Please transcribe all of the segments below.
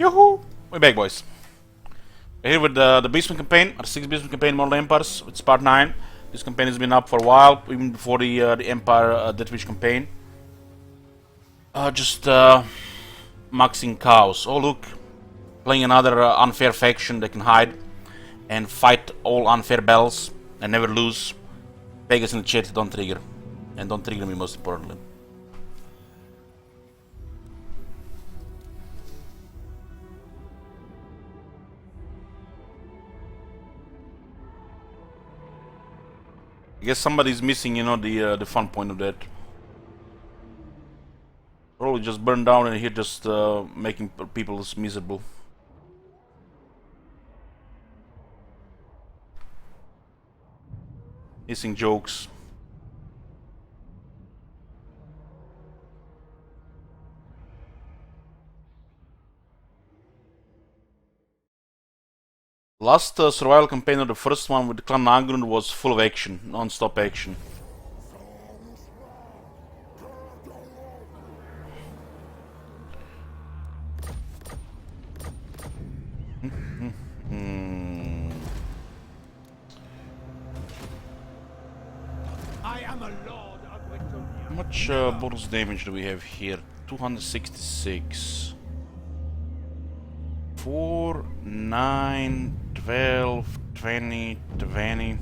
Yoo-hoo! We're back, boys. We're here with the Beastmen campaign, our 6th Beastmen campaign, Model Empires. It's part 9. This campaign has been up for a while, even before the Empire Death Wish campaign. Just maxing cows. Oh look, playing another unfair faction that can hide and fight all unfair battles and never lose. Vegas in the chat, don't trigger. And don't trigger me, most importantly. I guess somebody's missing, you know, the fun point of that. Probably just burned down and here just making people miserable. Missing jokes. Last survival campaign, or the first one with the Clan Angrund, was full of action, non-stop action. I am a lord of Britonia. How much bonus damage do we have here? 266. 4, 9, 12, 20, 20.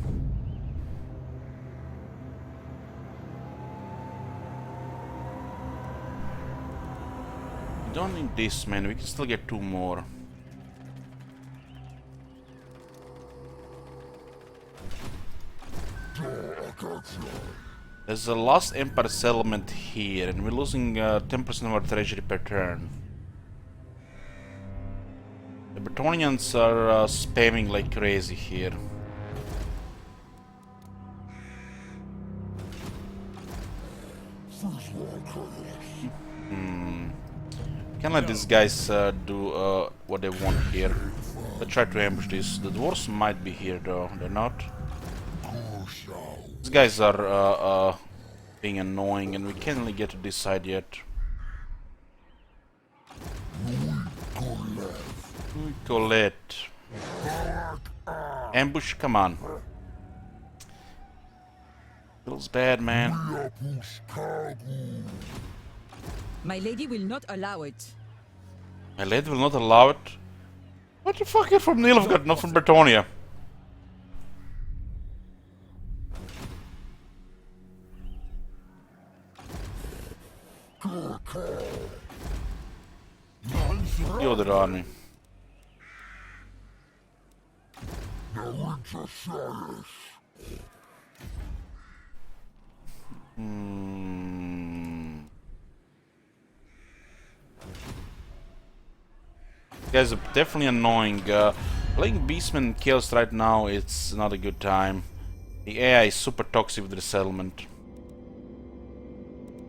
We don't need this, man. We can still get 2 more. There's a lost Empire settlement here, and we're losing 10% of our treasury per turn. The Bretonians are spamming like crazy here. Can't let these guys do what they want here. Let's try to ambush this. The dwarves might be here though, they're not. These guys are being annoying and we can't really get to this side yet. Colette. Ambush, come on. Feels bad, man. My lady will not allow it. My lady will not allow it? What the fuck, you're from Nilfgaard, not from Bretonia. The other army. Guys are definitely annoying. Playing Beastmen Chaos right now, it's not a good time. The AI is super toxic with the settlement.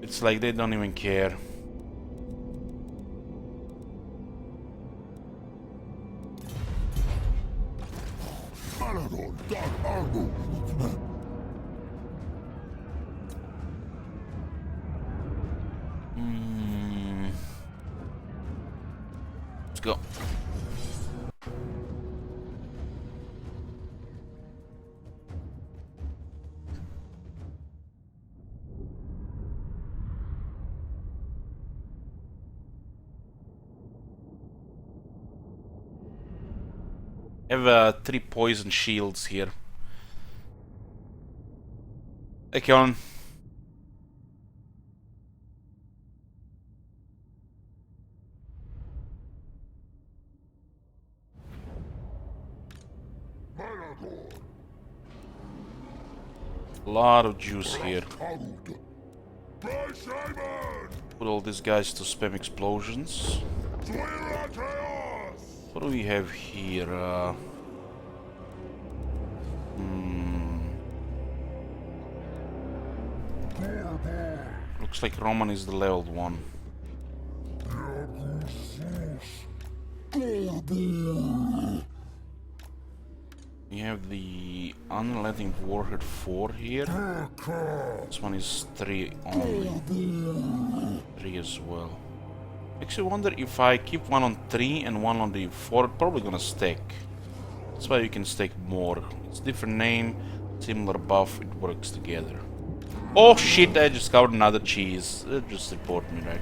It's like they don't even care. Let's go. I have 3 poison shields here. Okay, on. A lot of juice here. Put all these guys to spam explosions. What do we have here? Looks like Roman is the leveled one. We have the Unrelenting Warhead 4 here. This one is 3 only. 3 as well. Makes you wonder if I keep one on 3 and one on the 4, probably gonna stack. That's why you can stack more. It's different name, similar buff, it works together. Oh shit, I just discovered another cheese. Just report me, right?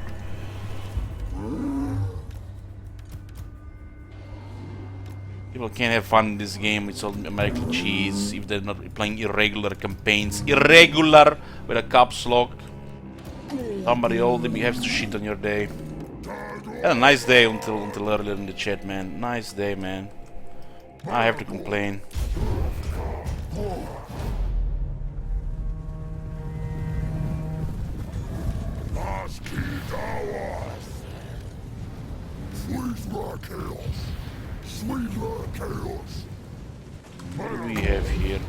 People can't have fun in this game, it's all American cheese if they're not playing irregular campaigns. Irregular with a caps lock. Somebody old has to shit on your day. Had a nice day until earlier in the chat, man. Nice day, man. I have to complain. What do we have here?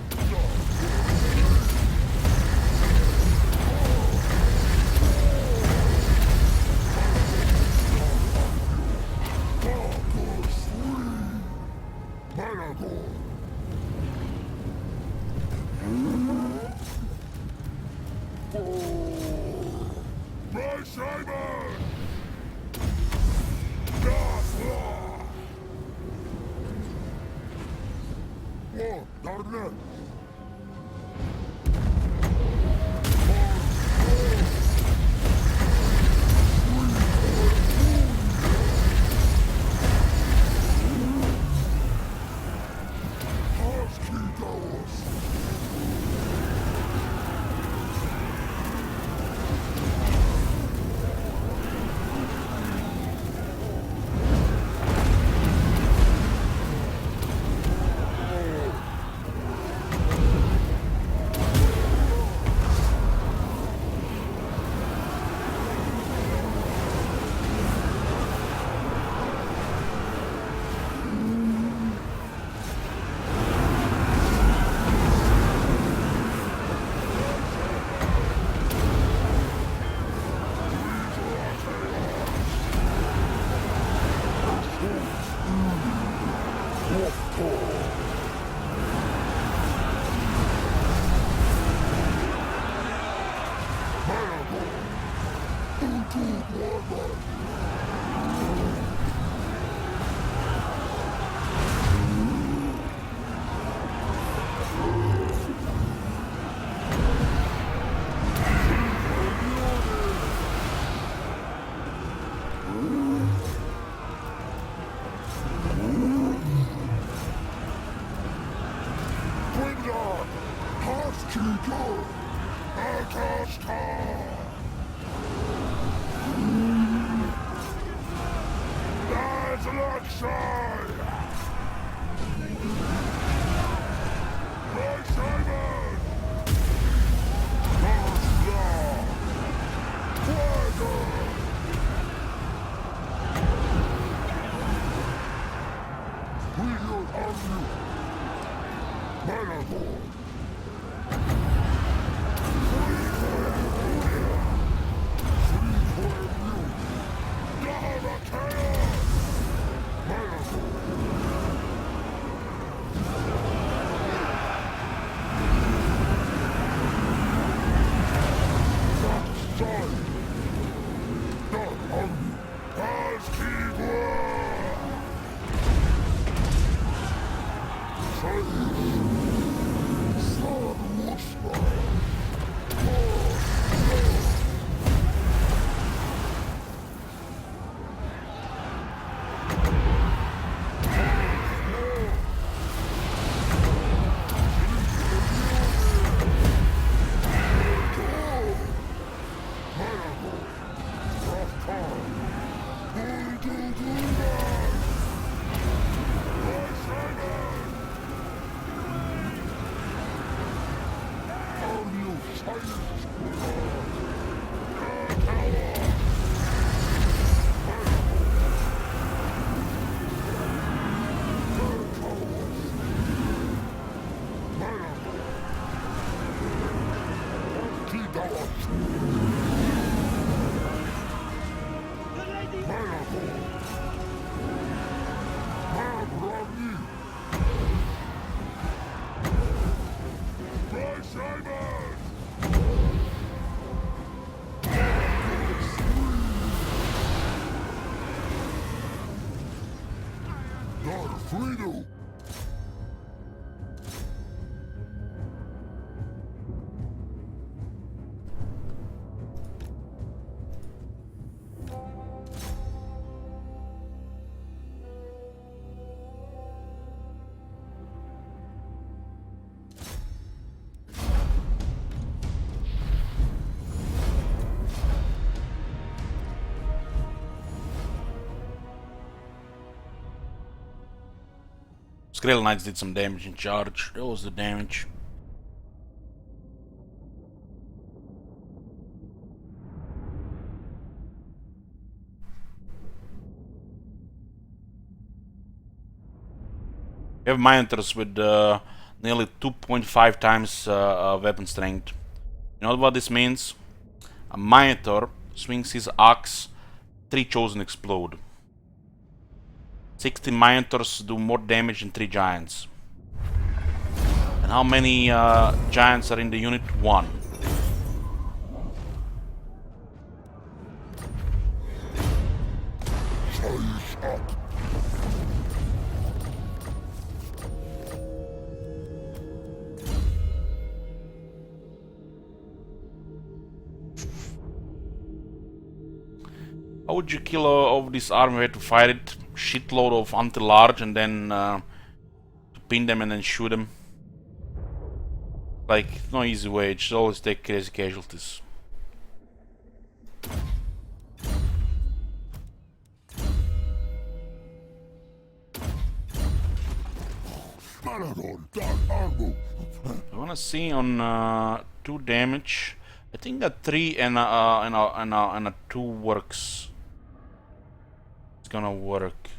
Skrill Knights did some damage in charge. That was the damage. We have Minotaurs with nearly 2.5 times weapon strength. You know what this means? A Minotaur swings his axe, 3 chosen explode. 60 Minotaurs do more damage than 3 giants. And how many giants are in the unit? 1. How would you kill of this army? We had to fight it, shitload of anti-large, and then to pin them and then shoot them. Like, no easy way, it should always take crazy casualties. I wanna see on 2 damage. I think a 3 and a 2 works. It's gonna work.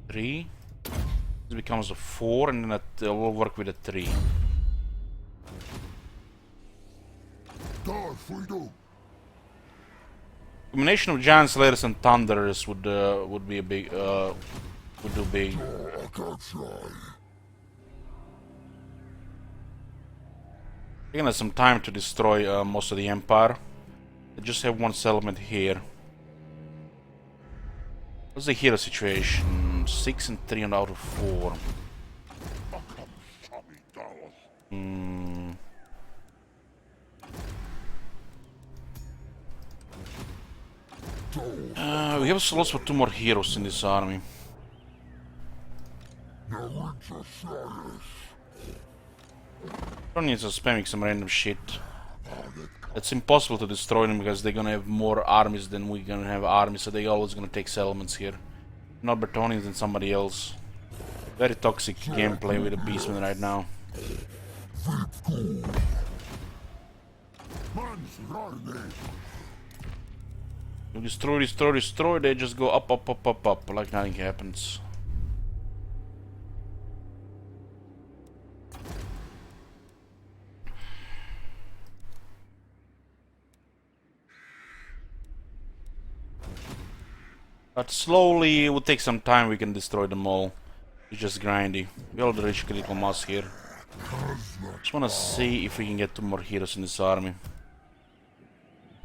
3. It becomes a 4, and then it will work with a 3. Combination of giant slayers and thunderers would be a big would do big. Taking us some time to destroy most of the empire. I just have 1 settlement here. What's the hero situation? 6 and 3 out of 4. We have slots for 2 more heroes in this army. Don't need to spamming some random shit. It's impossible to destroy them because they're gonna have more armies than we're gonna have armies, so they're always gonna take settlements here. Not Bretonians than somebody else. Very toxic gameplay with the Beastmen right now. You destroy, they just go up, like nothing happens. But slowly, it will take some time, we can destroy them all. It's just grindy. We all the rich critical mass here. Just wanna see if we can get 2 more heroes in this army.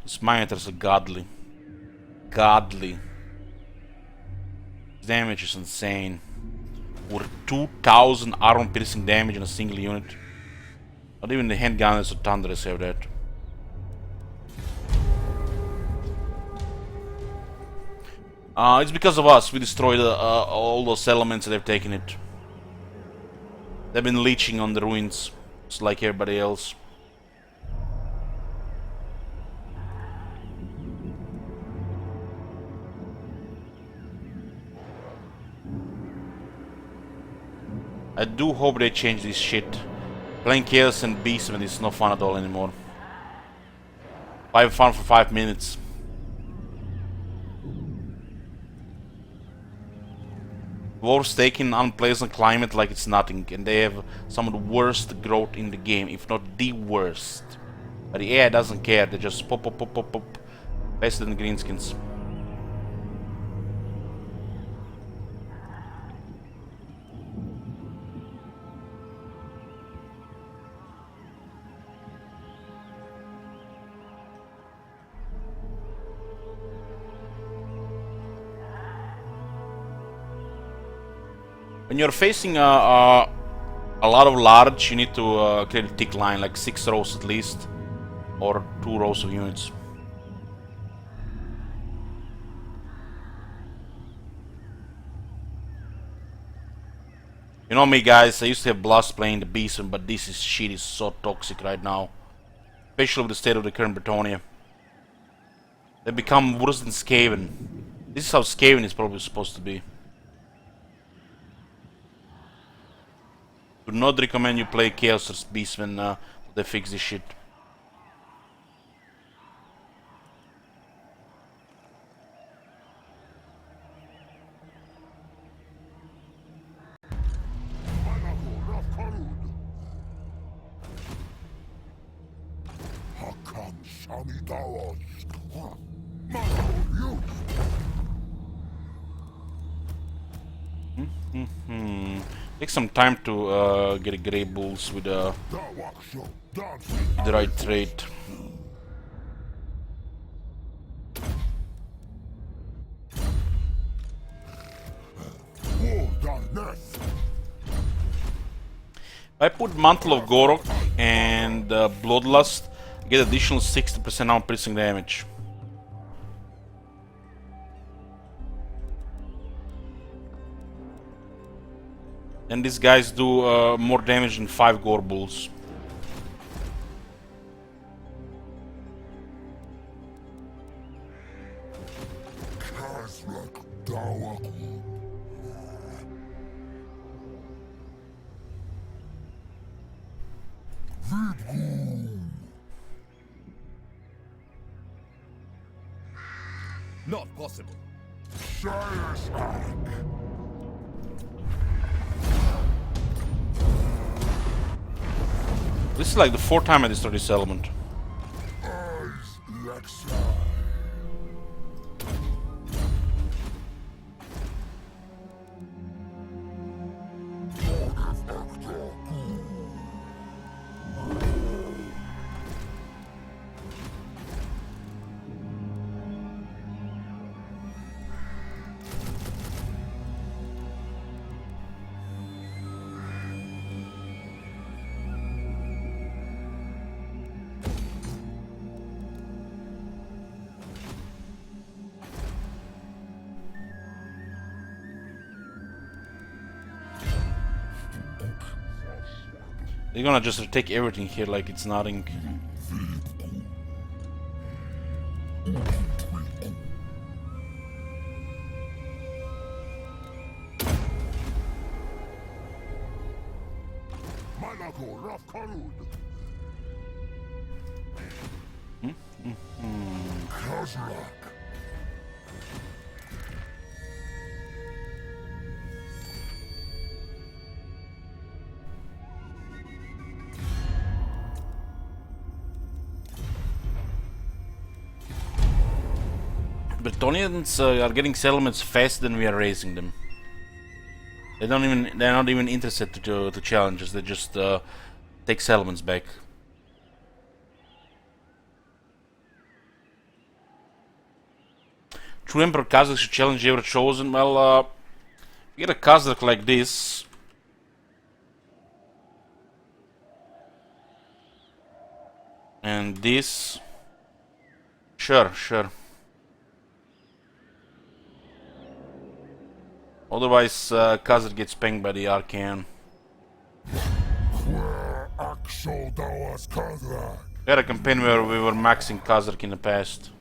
This Minotaurs are godly. Godly. Damage is insane. Over 2000 armor piercing damage in a single unit. Not even the handgunners or thunderers have that. It's because of us. We destroyed all those elements and they've taken it. They've been leeching on the ruins, just like everybody else. I do hope they change this shit. Playing Chaos and Beastmen is no fun at all anymore. 5 fun for 5 minutes. Dwarves taking unpleasant climate like it's nothing, and they have some of the worst growth in the game, if not the worst. But the AI doesn't care, they just pop, faster than greenskins. When you're facing a lot of large, you need to create a thick line, like 6 rows at least, or 2 rows of units. You know me, guys, I used to have blast playing the Beastmen, but this shit is so toxic right now. Especially with the state of the current Bretonia. They become worse than Skaven. This is how Skaven is probably supposed to be. Do not recommend you play Chaos or Beastmen. They fix this shit. Take some time to get a Grey Bulls with the right trait. I put Mantle of Gorok and Bloodlust, get additional 60% on piercing damage. And these guys do more damage than 5 Gore Bulls. Not possible. This is like the 4th time I destroyed this element. They're gonna just take everything here like it's nothing. Bretonians are getting settlements faster than we are raising them. They're not even interested to challenge us. They just take settlements back. True Emperor Kazakh should challenge ever chosen. Well, you get a Kazakh like this. And this. Sure. Otherwise, Kazakh gets pinged by the Arcane. We had a campaign where we were maxing Kazakh in the past.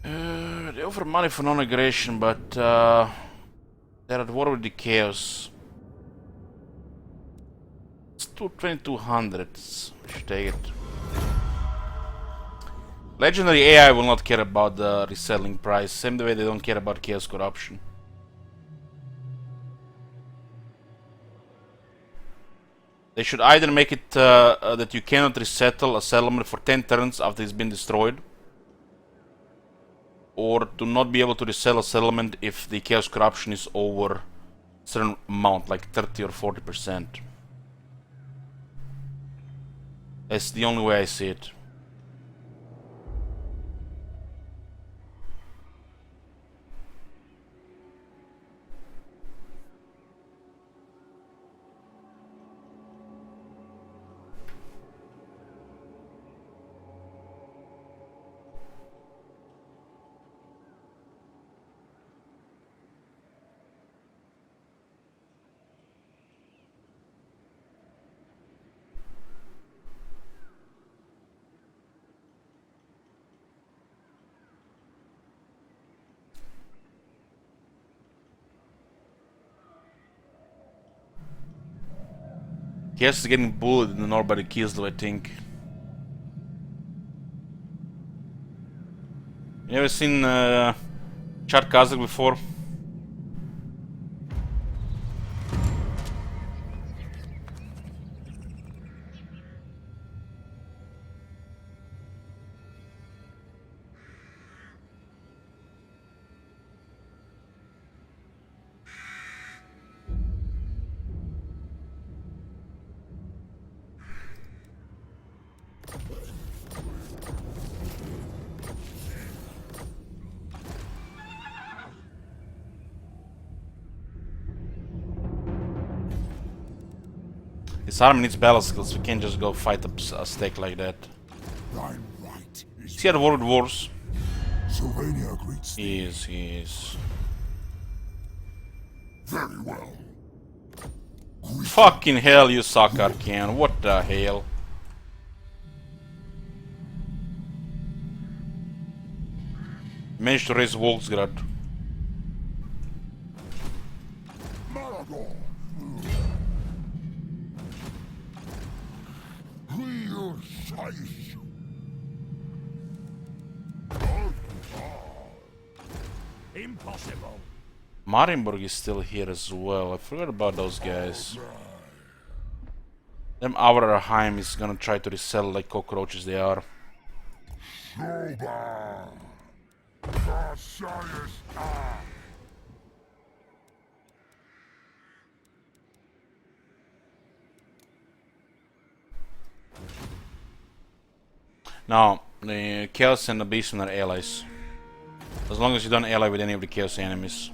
They offer money for non-aggression, but they're at war with the Chaos. It's 2200. We should take it. Legendary AI will not care about the reselling price, same the way they don't care about Chaos Corruption. They should either make it that you cannot resettle a settlement for 10 turns after it's been destroyed, or to not be able to resell a settlement if the Chaos Corruption is over a certain amount, like 30 or 40%. That's the only way I see it. Chaos is getting bullied in the north by the kills though, I think. You ever seen Chad Kazakh before? This army needs battle skills, we can't just go fight a stake like that. I'm right. Is he at war with wars? Sylvania greets thee. He is. Very well. Fucking hell, you suck, Arcane. What the hell? Managed to raise Volksgrad. Maragor. Real size. Impossible. Marienburg is still here as well. I forgot about those guys. Them Avrarheim is gonna try to resell like cockroaches they are. Soba. Now, the Chaos and the Beastmen are allies. As long as you don't ally with any of the Chaos enemies.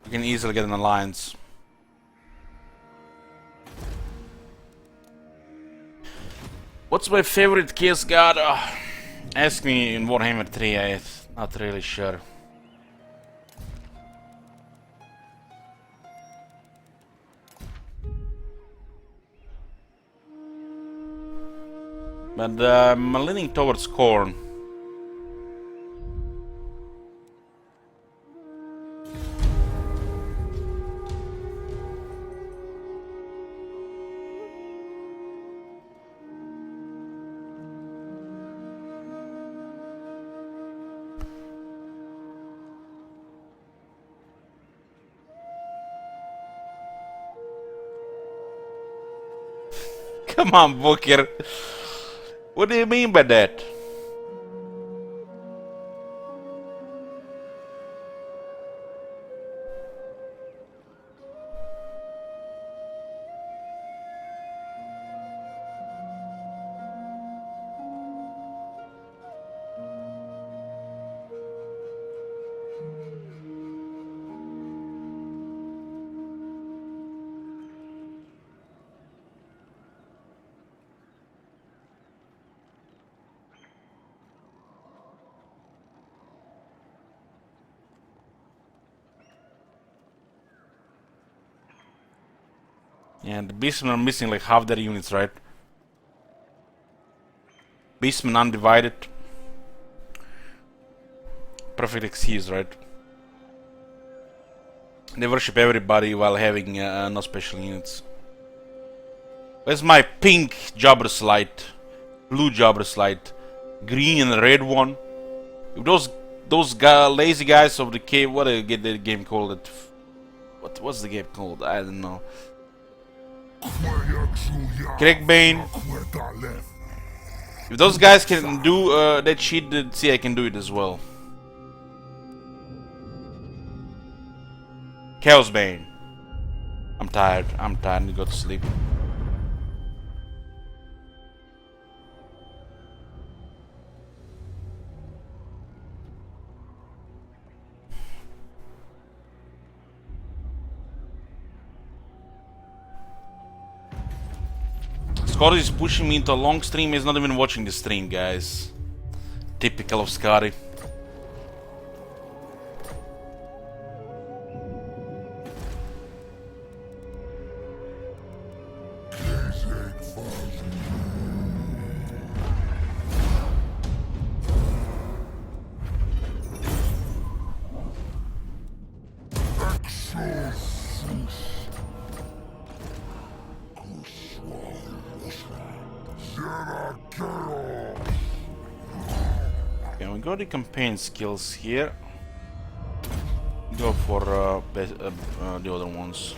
You can easily get an alliance. What's my favorite Chaos god? Ask me in Warhammer 3, I'm not really sure. But I'm leaning towards Khorne. Come on, Booker. What do you mean by that? Yeah, the Beastmen are missing like half their units, right? Beastmen undivided. Perfect excuse, right? They worship everybody while having no special units. Where's my pink Jobber's Light? Blue Jobber's Light? Green and red one? If those lazy guys of the cave, what do get the game called? What's the game called? I don't know. Crackbane. If those guys can do that shit, then see I can do it as well. Chaosbane. I'm tired. I need to go to sleep. Scotty is pushing me into a long stream. He's not even watching the stream, guys. Typical of Scotty. Okay, we got the campaign skills here. Go for the other ones.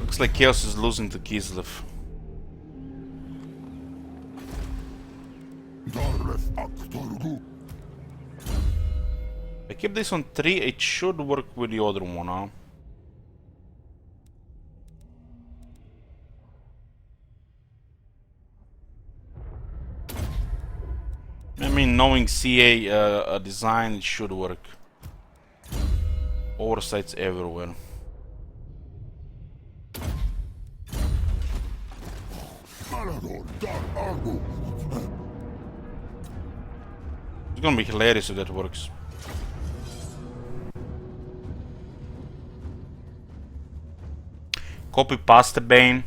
Looks like Chaos is losing to Kislev. I keep this on 3, it should work with the other one, huh? I mean, knowing CA design, it should work. Oversights everywhere. It's gonna be hilarious if that works. Copy pasta Bane.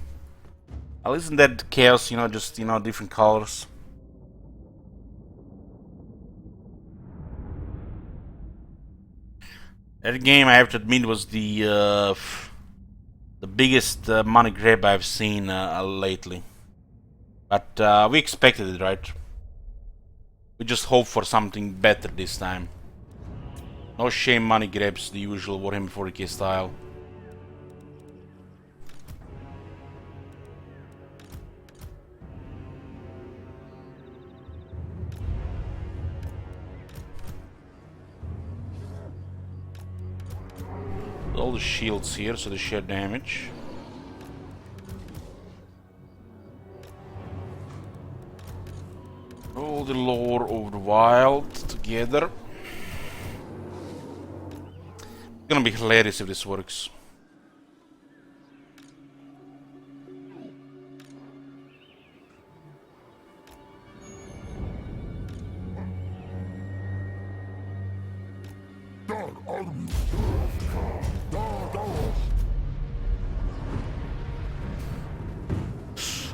Well, isn't that chaos, you know, just, you know, different colors? That game, I have to admit, was the biggest money grab I've seen lately. But we expected it, right? We just hope for something better this time. No shame money grabs, the usual Warhammer 40k style. All the shields here, so they share damage. All the lore of the wild together. It's gonna be hilarious if this works.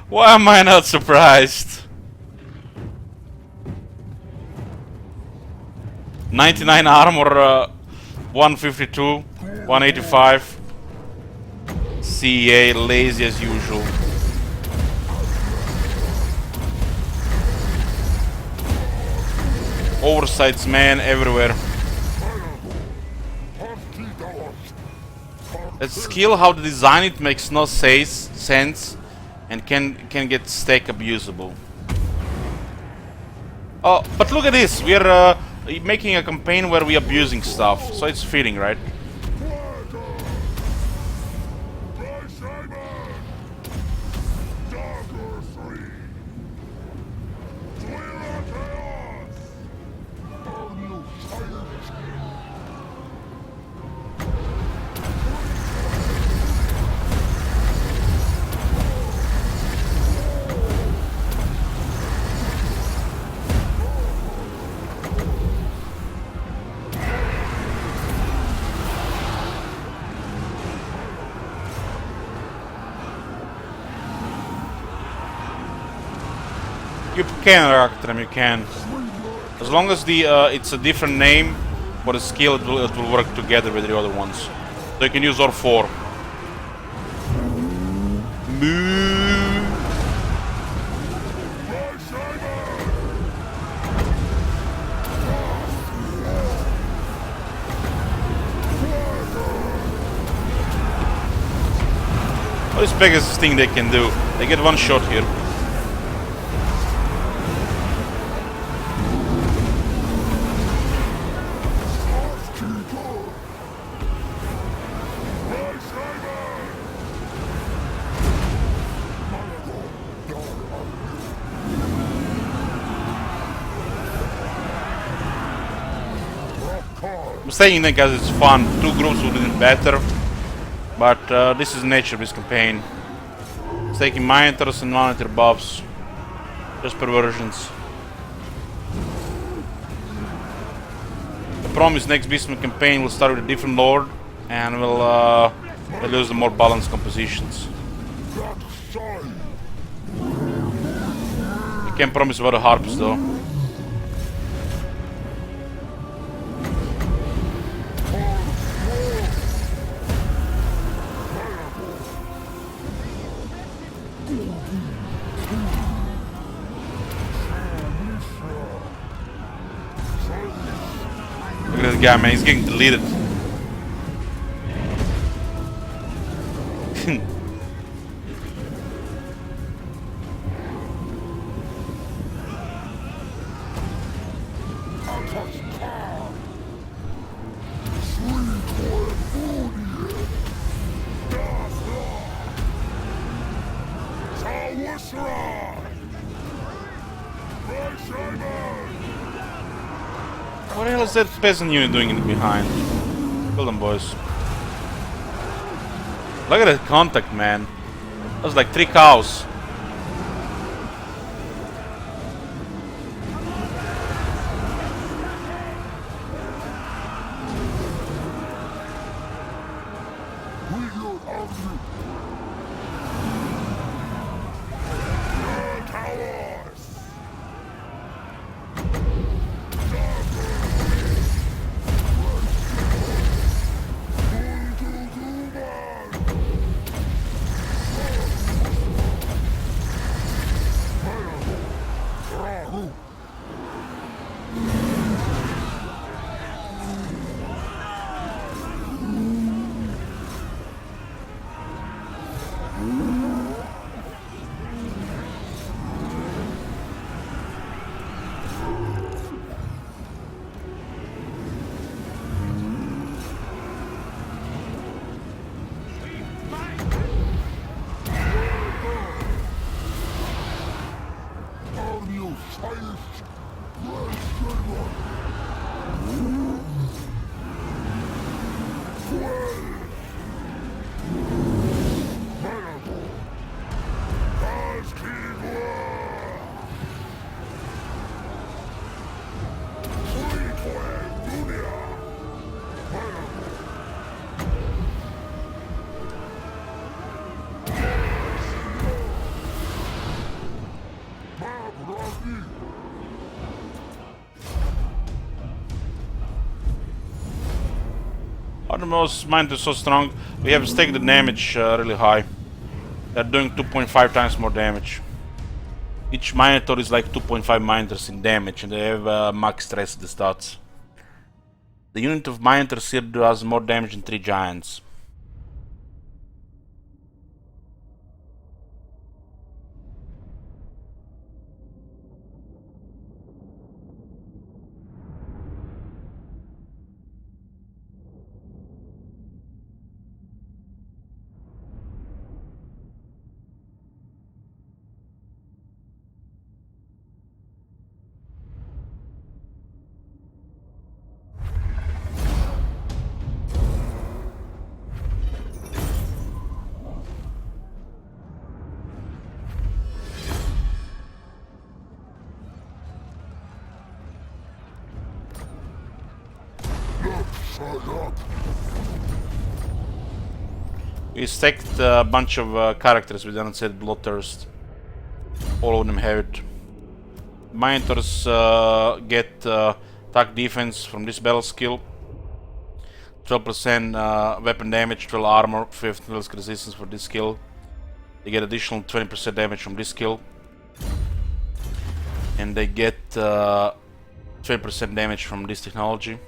Why am I not surprised? 99 armor, 152, 185. CA, lazy as usual. Oversights, man, everywhere. That skill, how to design it, makes no sense. And can get stack abusable. Oh, but look at this. We are making a campaign where we are abusing stuff, so it's fitting, right? You can react them, you can. As long as the it's a different name for the skill, it will work together with the other ones. So you can use all 4. Moo. What is the biggest thing they can do? They get one shot here. I'm saying that because it's fun. 2 groups would have been better, but this is nature of this campaign. It's taking monitors and monitor buffs, just perversions. The problem is next Beastmen campaign will start with a different lord, and we'll lose the more balanced compositions. I can't promise about the harps though. Look at this guy, man. He's getting deleted. What the hell is that peasant unit doing in behind? Kill them, boys. Look at that contact, man. That was like 3 cows. Outermost mine is so strong, we have staked the damage really high. They're doing 2.5 times more damage. Each Minotaur is like 2.5 Minotaurs in damage, and they have max stress at the stats. The unit of Minotaurs here does more damage than 3 Giants. We stacked a bunch of characters with unsaid Bloodthirst. All of them have it. Minotaurs get attack defense from this battle skill. 12% weapon damage, 12 armor, 15 risk resistance for this skill. They get additional 20% damage from this skill. And they get 20% damage from this technology.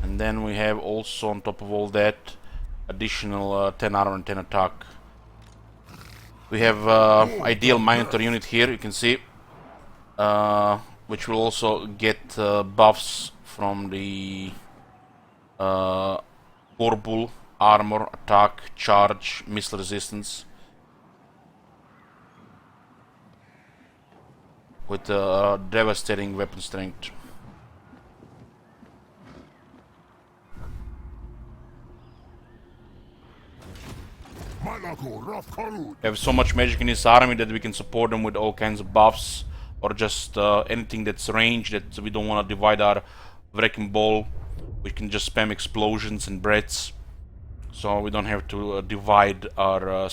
And then we have also on top of all that additional 10 armor and 10 attack. We have ideal Minotaur unit here, you can see, which will also get buffs from the Gorbul, armor, attack, charge, missile resistance, with devastating weapon strength. We have so much magic in this army that we can support them with all kinds of buffs, or just anything that's ranged that we don't want to divide our wrecking ball. We can just spam explosions and breaths, so we don't have to divide our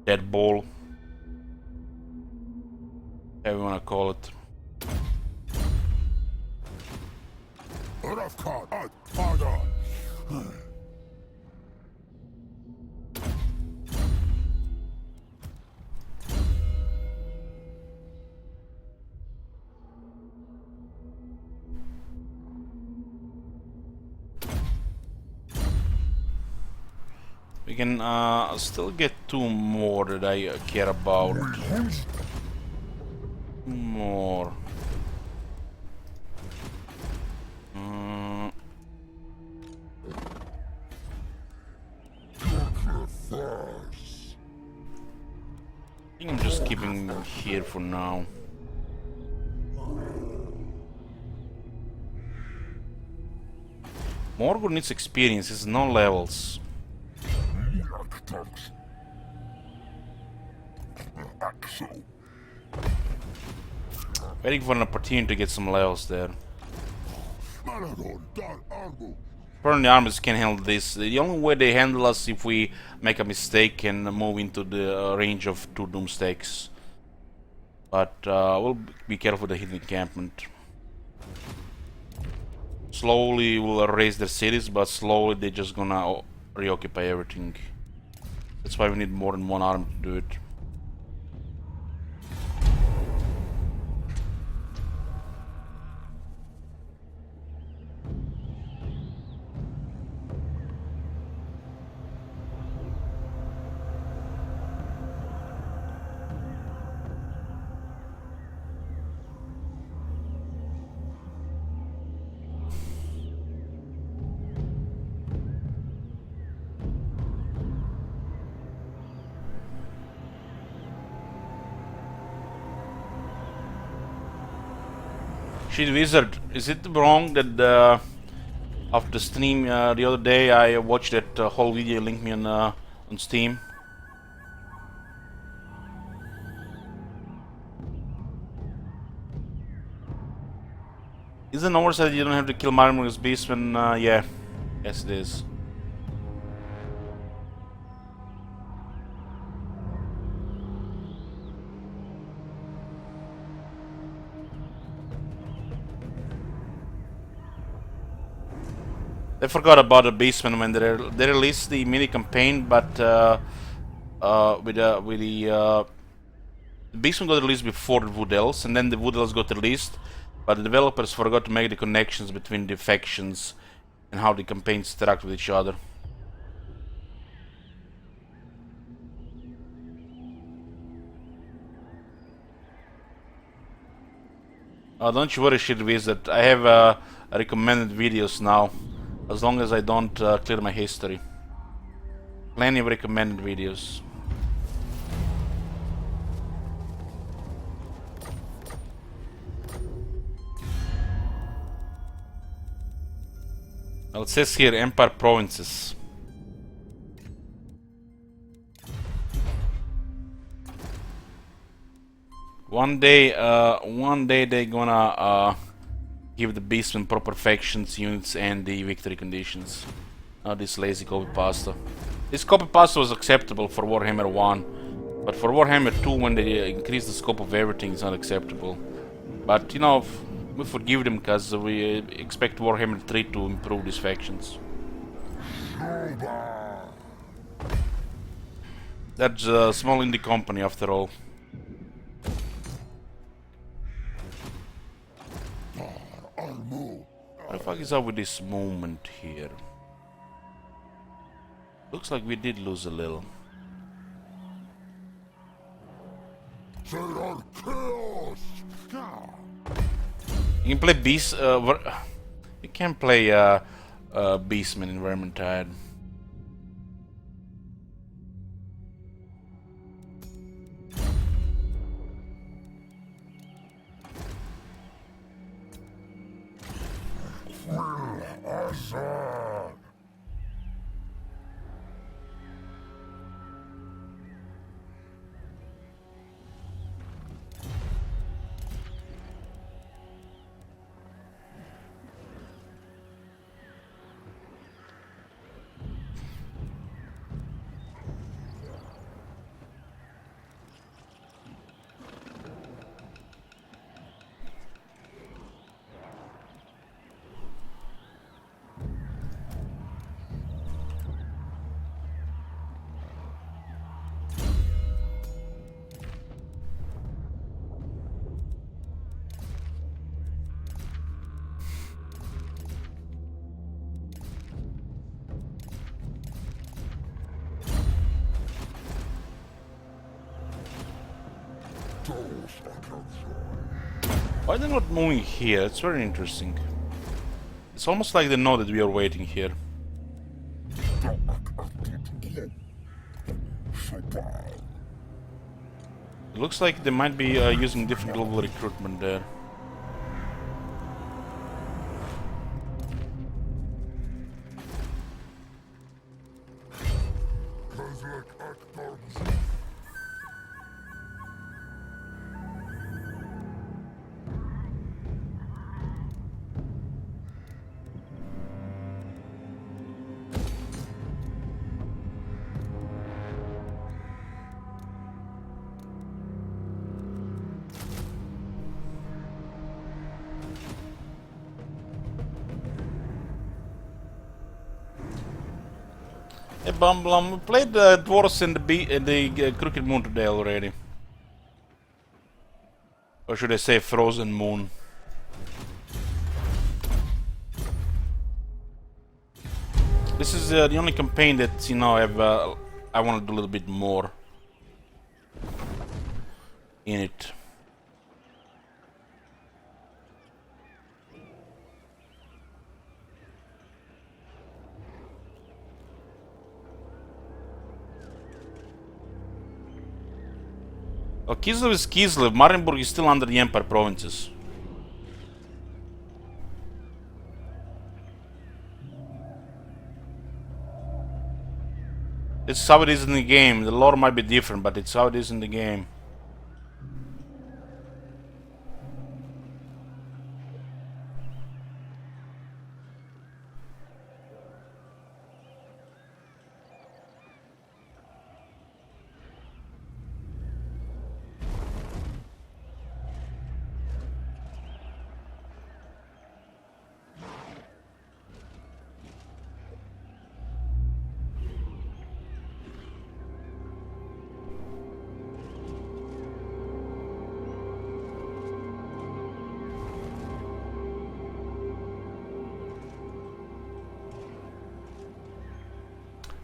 dead ball, whatever you want to call it. We can still get 2 more that I care about. 2 more. I think I'm just keeping him here for now. Morgul needs experience, it's no levels. Waiting for an opportunity to get some levels there. Apparently armies can handle this. The only way they handle us if we make a mistake and move into the range of 2 doomstakes. But we'll be careful with the hidden encampment. Slowly we'll erase their cities, but slowly they're just gonna reoccupy everything. That's why we need more than 1 army to do it. Shit Wizard, is it wrong that after the stream the other day I watched that whole video, link me on Steam? Isn't oversight you don't have to kill Marmor's Beastmen? Yeah. Yes it is. I forgot about the Beastmen when they released the mini campaign, but with the Beastmen got released before the Wood Elves, and then the Wood Elves got released, but the developers forgot to make the connections between the factions and how the campaigns interact with each other. Don't you worry, Shit Wizard. I have recommended videos now, as long as I don't clear my history. Plenty of recommended videos. Well, it says here Empire Provinces. One day they're gonna give the Beastmen proper factions, units, and the victory conditions. Not this lazy copy pasta. This copy pasta was acceptable for Warhammer 1, but for Warhammer 2, when they increase the scope of everything, it's not acceptable. But you know, we forgive them because we expect Warhammer 3 to improve these factions. That's a small indie company after all. What the fuck is up with this movement here? Looks like we did lose a little. You can play you can play Beastmen in Vermintide. Why are they not moving here? It's very interesting. It's almost like they know that we are waiting here. It looks like they might be using different global recruitment there. Hey Bumblum, we played the Dwarves in the Crooked Moon today already. Or should I say Frozen Moon? This is the only campaign that, you know, I want to do a little bit more in it. Well, Kislev is Kislev. Marienburg is still under the Empire provinces. It's how it is in the game. The lore might be different, but it's how it is in the game.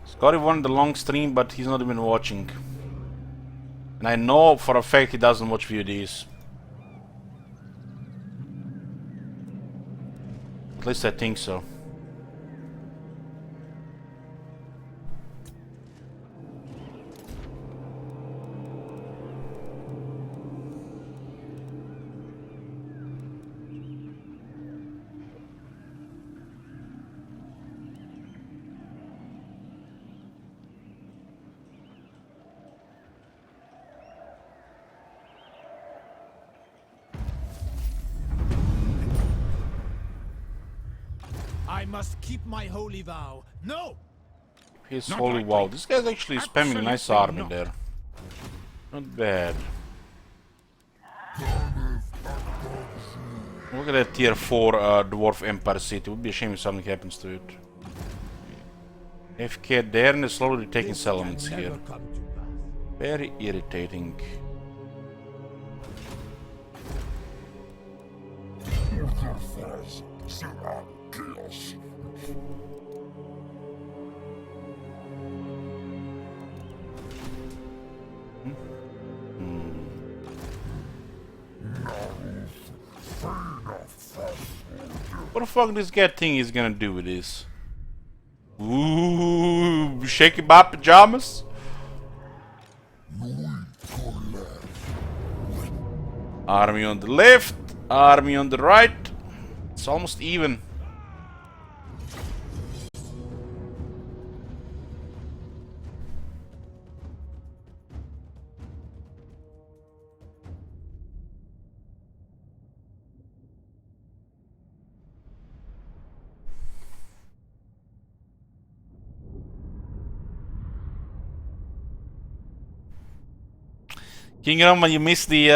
Scotty wanted the long stream, but he's not even watching. And I know for a fact he doesn't watch VODs. At least I think so. I must keep my holy vow. No! His Not holy likely. wow. This guy's actually spamming a nice Absolutely army not. there. Not bad. Look at that tier 4 Dwarf Empire city. It would be a shame if something happens to it. FK there and they're slowly taking This settlements can here. never come to pass. Very irritating. What the fuck this guy think he's gonna do with this? Ooh, shaky bop pajamas? Army on the left, army on the right. It's almost even. King Roman, you missed the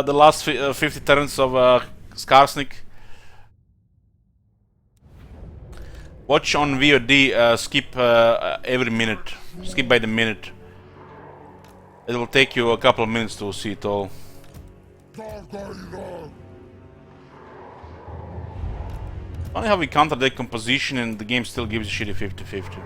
last 50 turns of Skarsnik. Watch on VOD, skip every minute. Skip by the minute. It will take you a couple of minutes to see it all. Funny how we counter that composition and the game still gives you shitty 50-50.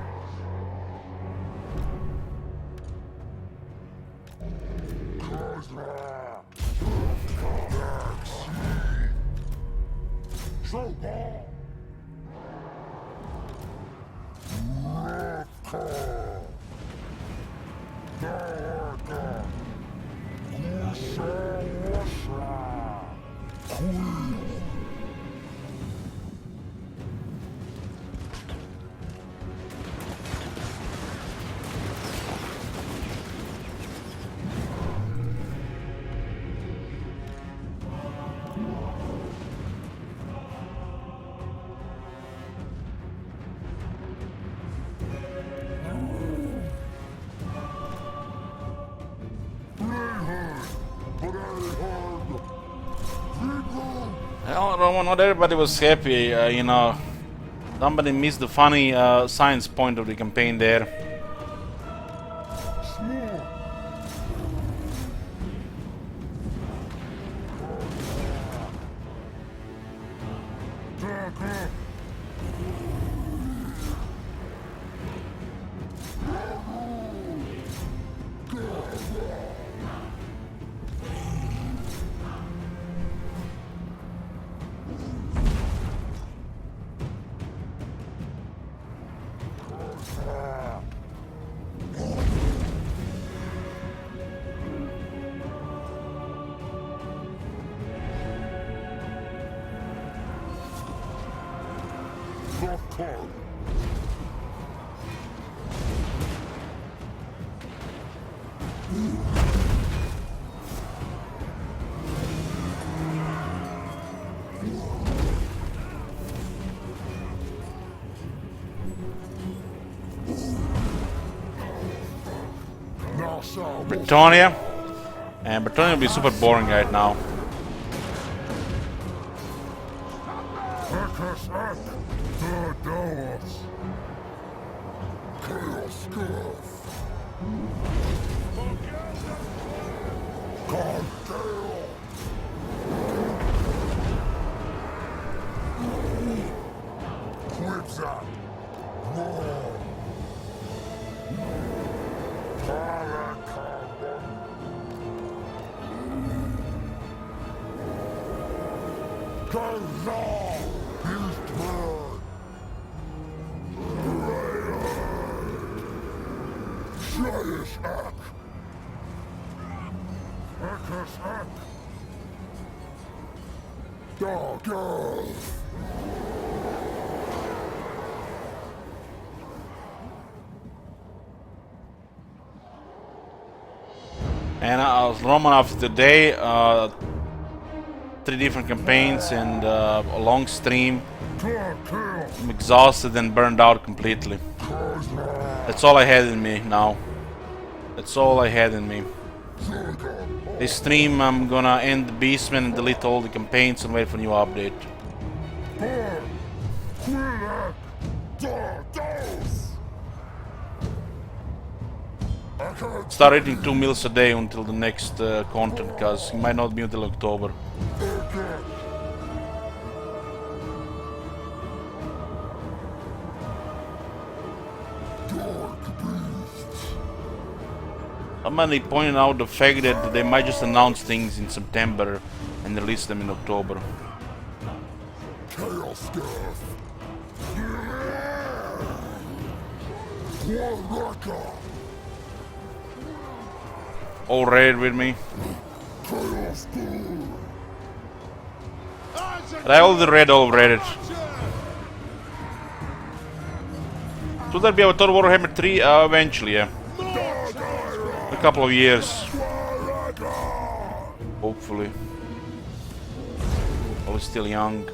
Well, not everybody was happy, you know. Somebody missed the funny science point of the campaign there. Britannia. And Britannia will be super boring right now. And I was roaming after today, 3 different campaigns and a long stream. I'm exhausted and burned out completely. That's all I had in me now. That's all I had in me. This stream I'm gonna end the Beastmen and delete all the campaigns and wait for a new update. Start eating 2 meals a day until the next content, cause it might not be until October. Somebody pointed out the fact that they might just announce things in September and release them in October. All raid with me. But I already read all Reddit. Should there be a Thor Warhammer 3? Eventually, yeah. A couple of years. Hopefully. I was still young.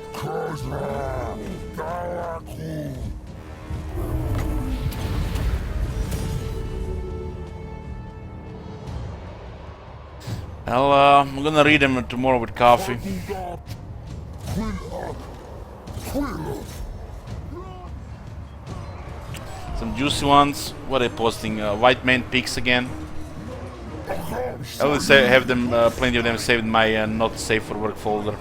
Well, I'm gonna read them tomorrow with coffee. Some juicy ones. What are they posting? White Man Pigs again. I will say have them, plenty of them saved in my not safe for work folder.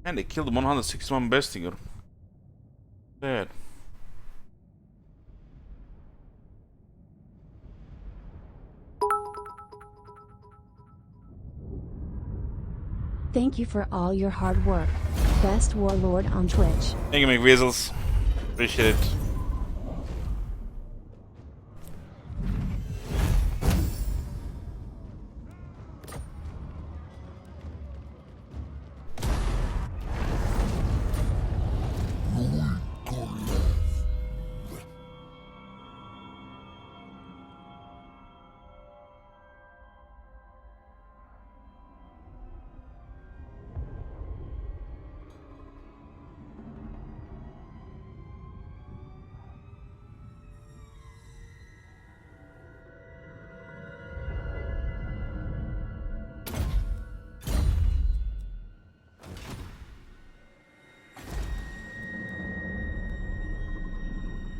And they killed 161 Bestinger. Sad. Thank you for all your hard work. Best Warlord on Twitch. Thank you, McWeasels. Appreciate it.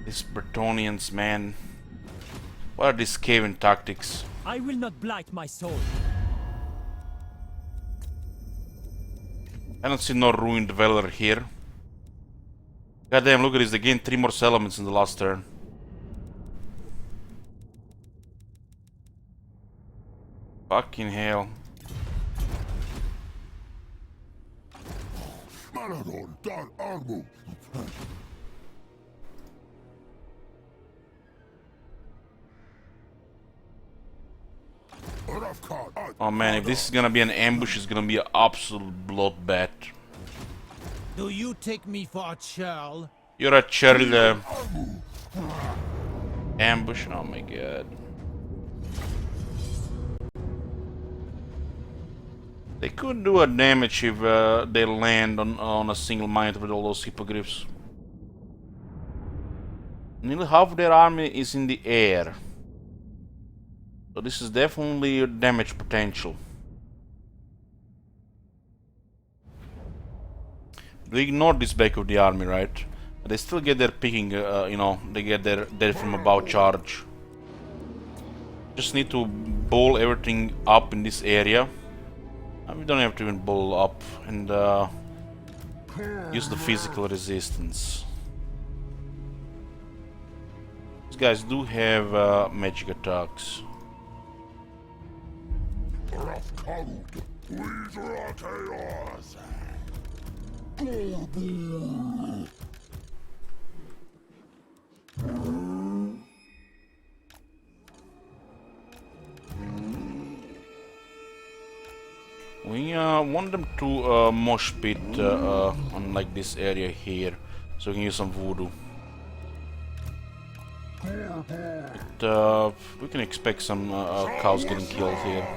These Bretonians, man. What are these caving tactics? I will not blight my soul. I don't see no ruined dweller here. Goddamn, look at this, they gained 3 more settlements in the last turn. Fucking hell. Oh man, if this is gonna be an ambush, it's gonna be an absolute bloodbath. Do you take me for a churl? You're a churl. Ambush? Oh my god. They could do a damage if they land on a single mine with all those hippogriffs. Nearly half of their army is in the air. So this is definitely a damage potential. They ignored this back of the army, right? But they still get their picking, you know, they get their death from above charge. Just need to bowl everything up in this area. We don't have to even bowl up and use the physical resistance. These guys do have magic attacks. We want them to mosh pit on like this area here, so we can use some voodoo. But we can expect some cows getting killed here.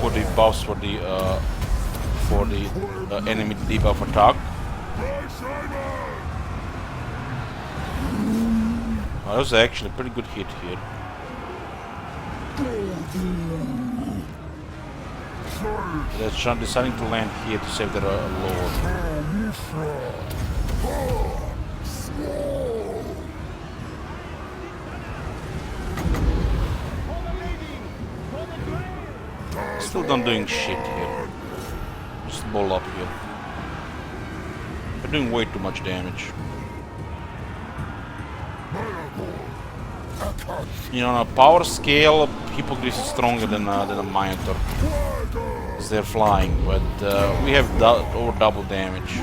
For the buffs for the enemy debuff attack. Oh, that was actually a pretty good hit here. They're deciding to land here to save their lord. Still not doing shit here. Just ball up here. They're doing way too much damage. You know, on a power scale, Hippogriff is stronger than a Minotaur. Because they're flying, but we have over double damage.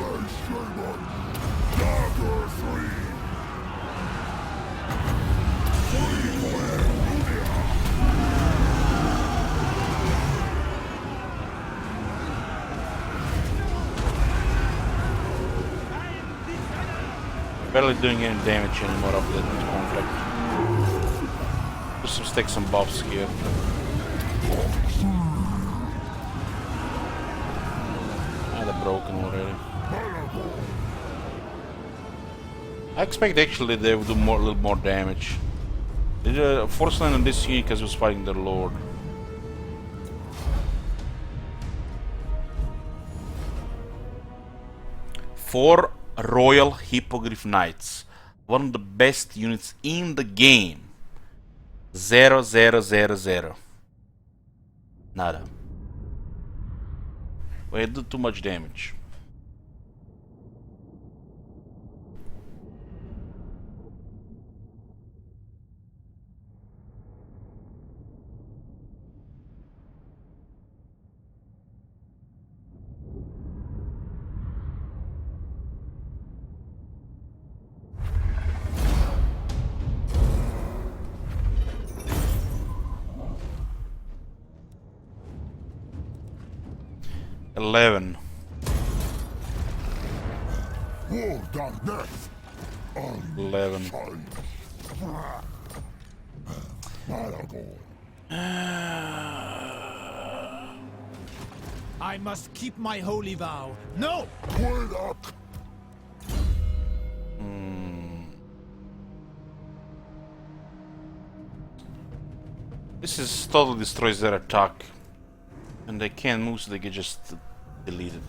Barely doing any damage anymore after that conflict. Just take some buffs here. Ah, they're broken already. I expect actually they would do a little more damage. They did a force line on this unit because he was fighting the Lord. Four Royal Hippogriff Knights. One of the best units in the game. 0, 0, 0, 0. Nada. We do too much damage. $11. $11. I must keep my holy vow. No! This is totally destroys their attack. And they can't move, so they get just deleted.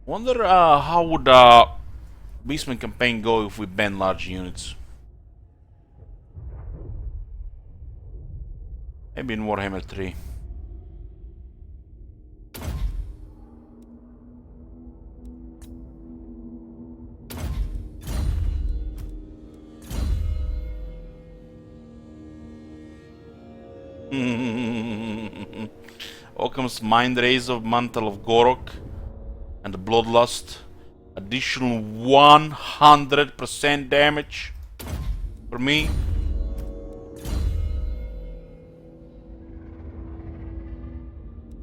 Wonder how would Beastmen campaign go if we ban large units? Maybe in Warhammer 3. Occam's Mind Rays of Mantle of Gorok and the Bloodlust. Additional 100% damage for me.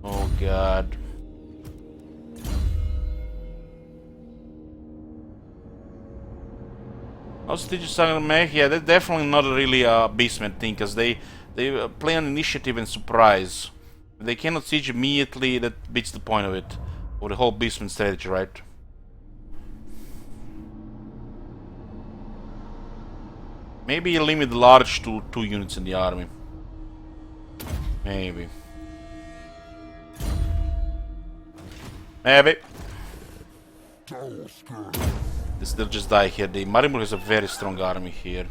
Oh god. Hostage Saga Mech, yeah, that's definitely not really a Beastman thing, because they play on initiative and surprise. If they cannot siege immediately, that beats the point of it. Or the whole Beastman strategy, right? Maybe limit large to 2 units in the army. Maybe. Maybe. They'll just die here. The Marimur has a very strong army here.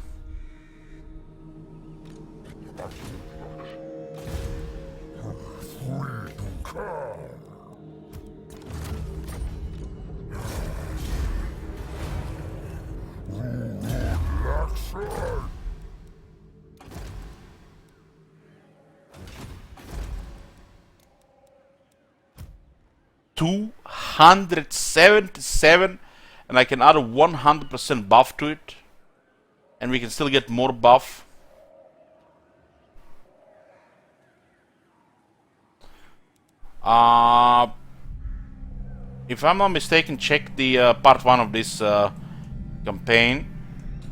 $277, and I can add a 100% buff to it, and we can still get more buff. If I'm not mistaken, check the part 1 of this campaign,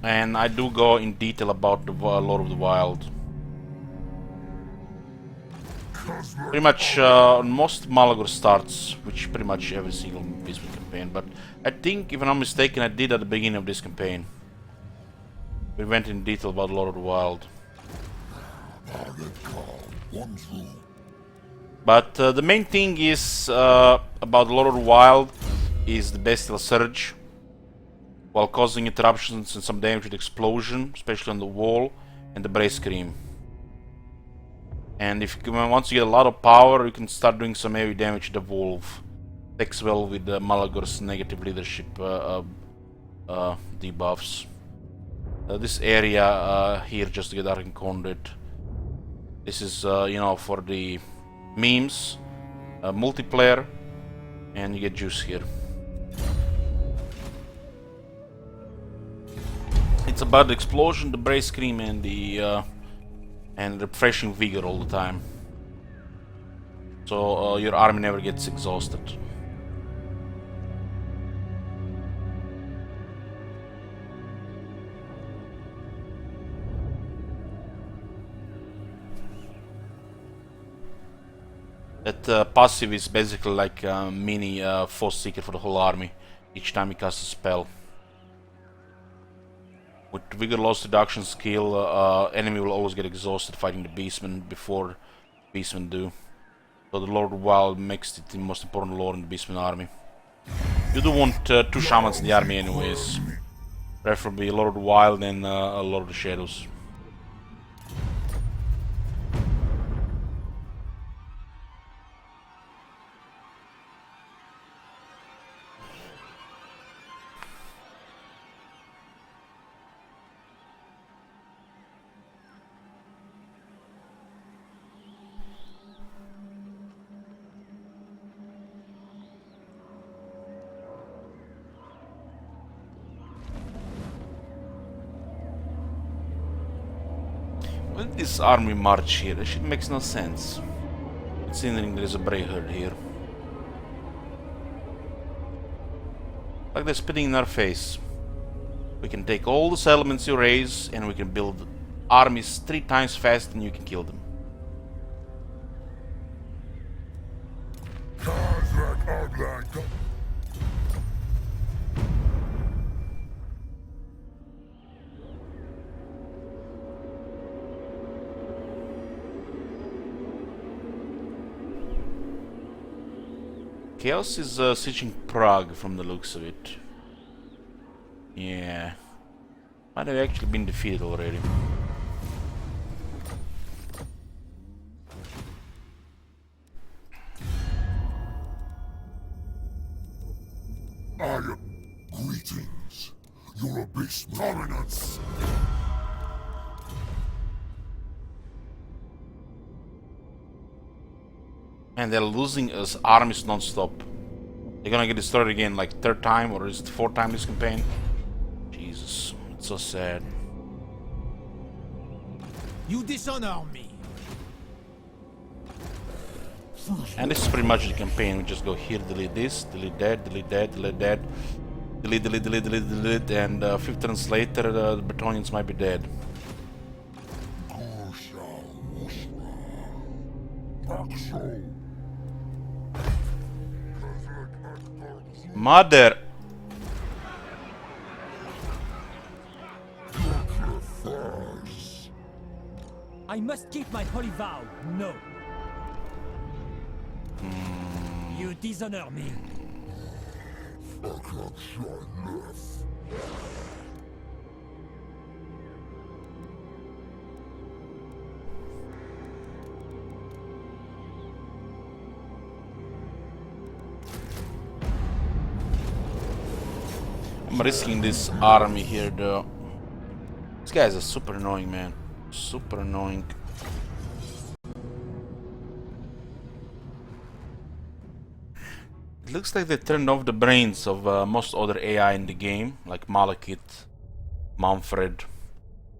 and I do go in detail about the Lord of the Wild. Pretty much most Malagor starts, which pretty much every single Beastman campaign, but I think, if I'm not mistaken, I did at the beginning of this campaign. We went in detail about Lord of the Wild. But the main thing is about Lord of the Wild is the Bestial Surge, while causing interruptions and some damage with explosion, especially on the wall, and the Brace Scream. And if once you get a lot of power, you can start doing some heavy damage to the Wolf. Takes well with Malagor's negative leadership debuffs. This area here, just to get Arcane Conduit. This is, you know, for the memes, multiplayer, and you get juice here. It's about the explosion, the Brace Scream, and the refreshing vigor all the time. So your army never gets exhausted. That passive is basically like a mini force seeker for the whole army each time he casts a spell. With vigor loss reduction skill, enemy will always get exhausted fighting the Beastmen before Beastmen do. So the Lord of Wild makes it the most important lord in the Beastmen army. You do want 2 shamans in the army anyways. Preferably a Lord of Wild and a Lord of the Shadows. Why did this army march here? That shit makes no sense. Considering there is a Bray herd here. Like they're spitting in our face. We can take all the settlements you raise and we can build armies 3 times faster than you can kill them. Chaos is sieging Prague from the looks of it. Yeah. Might have actually been defeated already. Greetings. You're a beast dominance. And they're losing us armies non-stop. They're gonna get destroyed again like 3rd time, or is it 4th time this campaign? Jesus, it's so sad. You dishonor me. And this is pretty much the campaign. We just go here, delete this, delete that, delete that, delete that, delete, delete, delete, delete, delete, and 5 turns later the Bretonians might be dead. Mother! I must keep my holy vow. No. You dishonor me. I'm risking this army here though. These guys are super annoying, man. Super annoying. It looks like they turned off the brains of most other AI in the game, like Malekith, Manfred,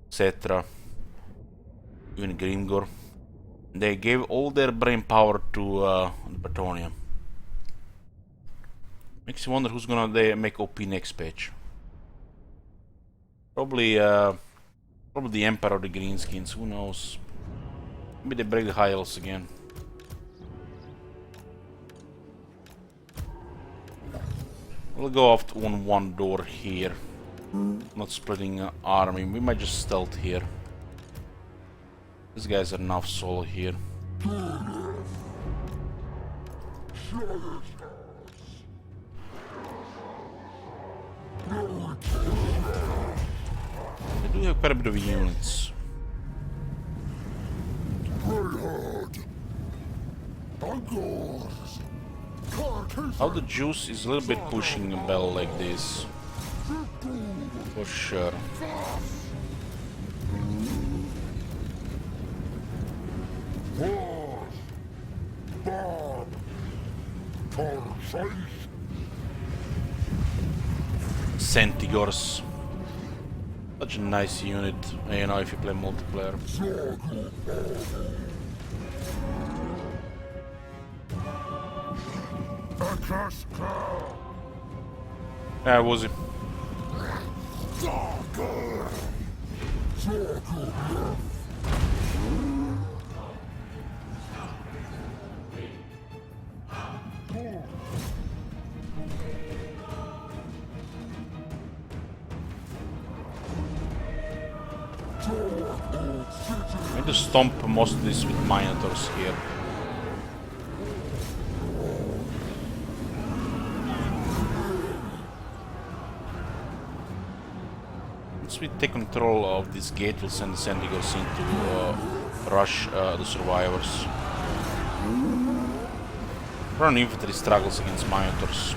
etc. Even Grimgor. They gave all their brain power to the Bretonnia. Makes you wonder who's gonna make OP next patch. Probably the Emperor or the Greenskins, who knows. Maybe they break the High Elves again. We'll go off on one door here. Not splitting army, we might just stealth here. These guys are enough solo here. They do have quite a bit of units. How the juice is a little bit pushing a bell like this. For sure. Centigors. Such a nice unit, you know, if you play multiplayer. Yeah, was it? I need to stomp most of this with Minotaurs here. Once we take control of this gate, we'll send the Sendigos in to rush the survivors. Run infantry struggles against Minotaurs.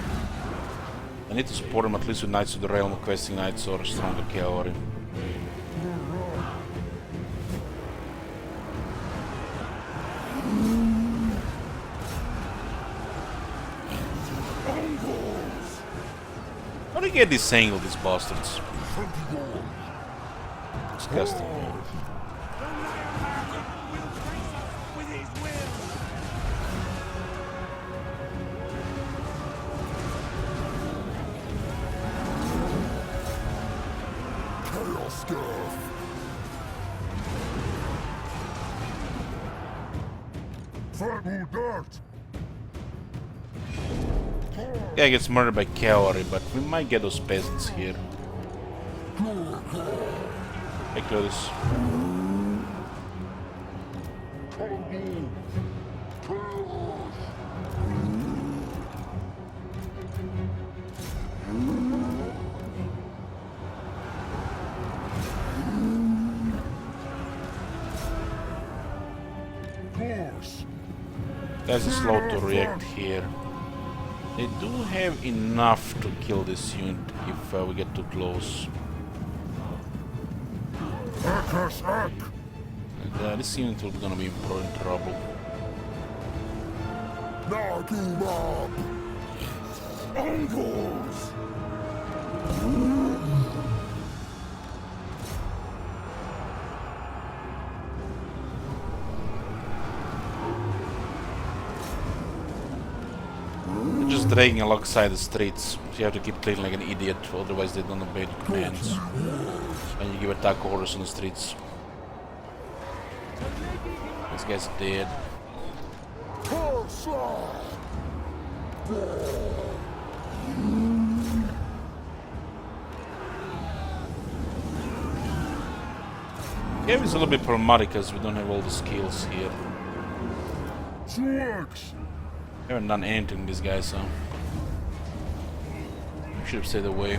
I need to support them at least with Knights of the Realm, questing Knights or stronger cavalry. How do you get this angle, these bastards? Disgusting, man. Guy gets murdered by cavalry, but we might get those peasants here. Hey, Close. Guys are slow to react here. They do have enough to kill this unit if we get too close. And this unit will be gonna be in trouble. They're just dragging alongside the streets, so you have to keep clean like an idiot, otherwise they don't obey the commands. And you give attack orders on the streets. This guy's dead. Game is a little bit problematic because we don't have all the skills here. We haven't done anything with this guy, so we should have stayed away.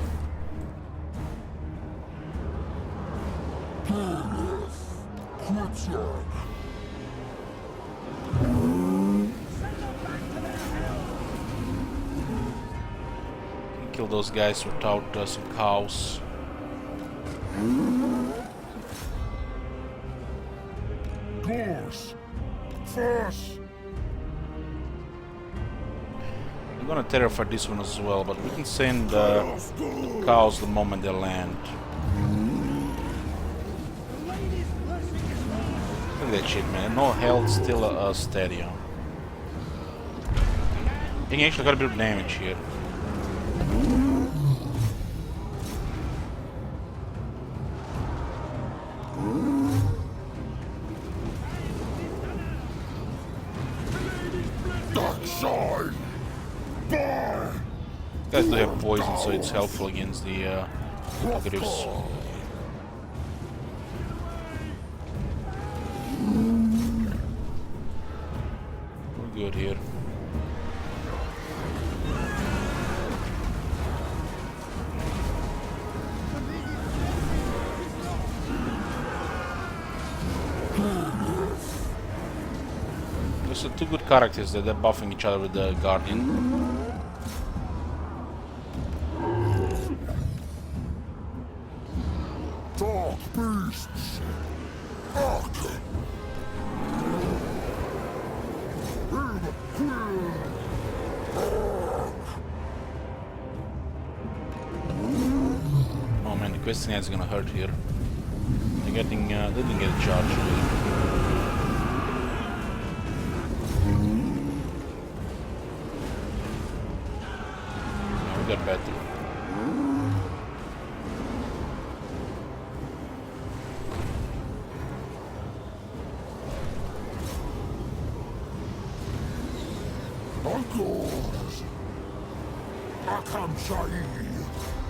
Kill those guys without some cows. I'm gonna terrify this one as well, but we can send the cows the moment they land. Look at that shit, man. No health, still a steady. He actually got a bit of damage here. Guys do have poison, so it's helpful against the negatives. We're good here. There's two good characters that they're buffing each other with the Guardian. Dark beasts! Oh man, the questing is gonna hurt here. They're getting, they didn't get a charge really. We got better.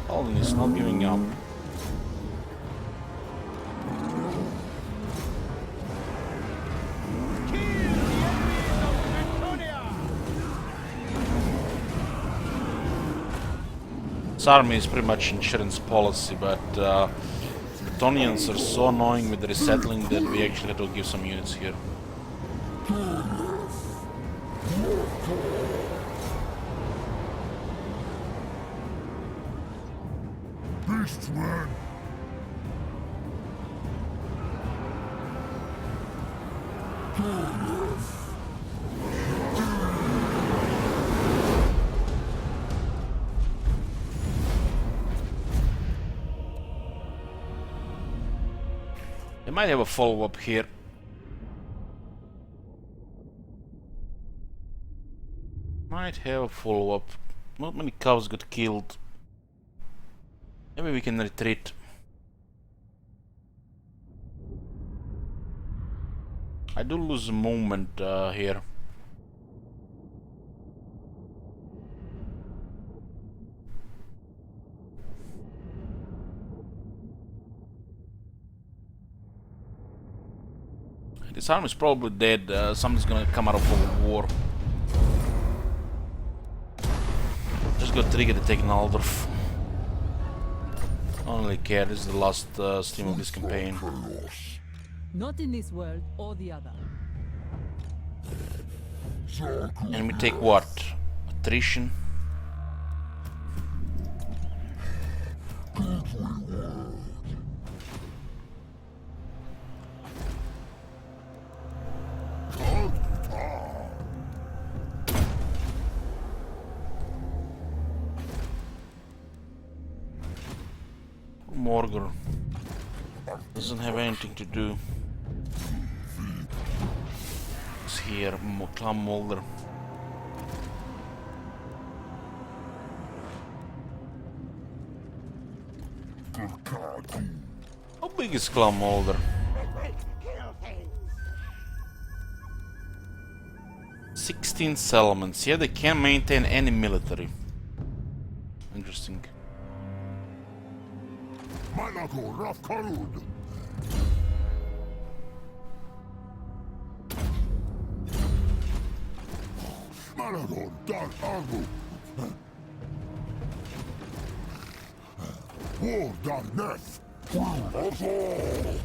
Alden is not giving up. This army is pretty much insurance policy, but Bretonians are so annoying with the resettling that we actually had to give some units here. Beastmen! They might have a follow-up here. Might have a follow-up. Not many cows got killed. Maybe we can retreat. I do lose movement here. This army is probably dead. Something's gonna come out of a war. Just got triggered to take Naldorf. I don't really care. This is the last stream of this campaign. Not in this world or the other. And we take what? Attrition? Morgul doesn't have anything to do. It's here, Clan Mulder. How big is Clan Mulder? 16 settlements. Yeah, they can't maintain any military. Interesting. Malago Raf Karud! Malago Dar Arbu! War Dar Nef! Azor!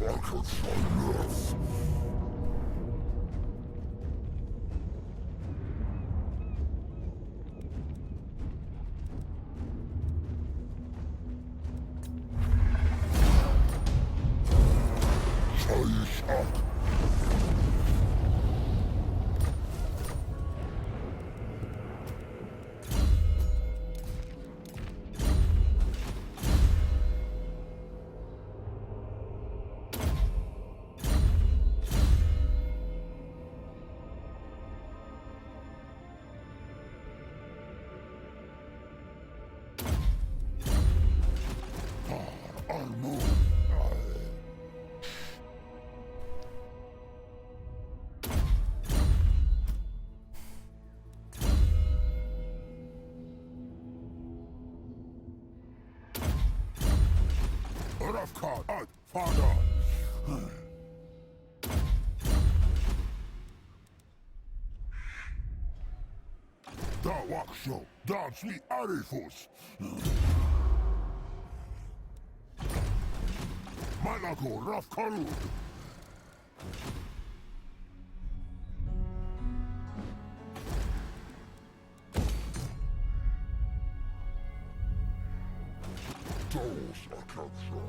Arkansas Nef! Father! Da Waksho, dance me Arifus! Malago Raf Karud! Those I can't try.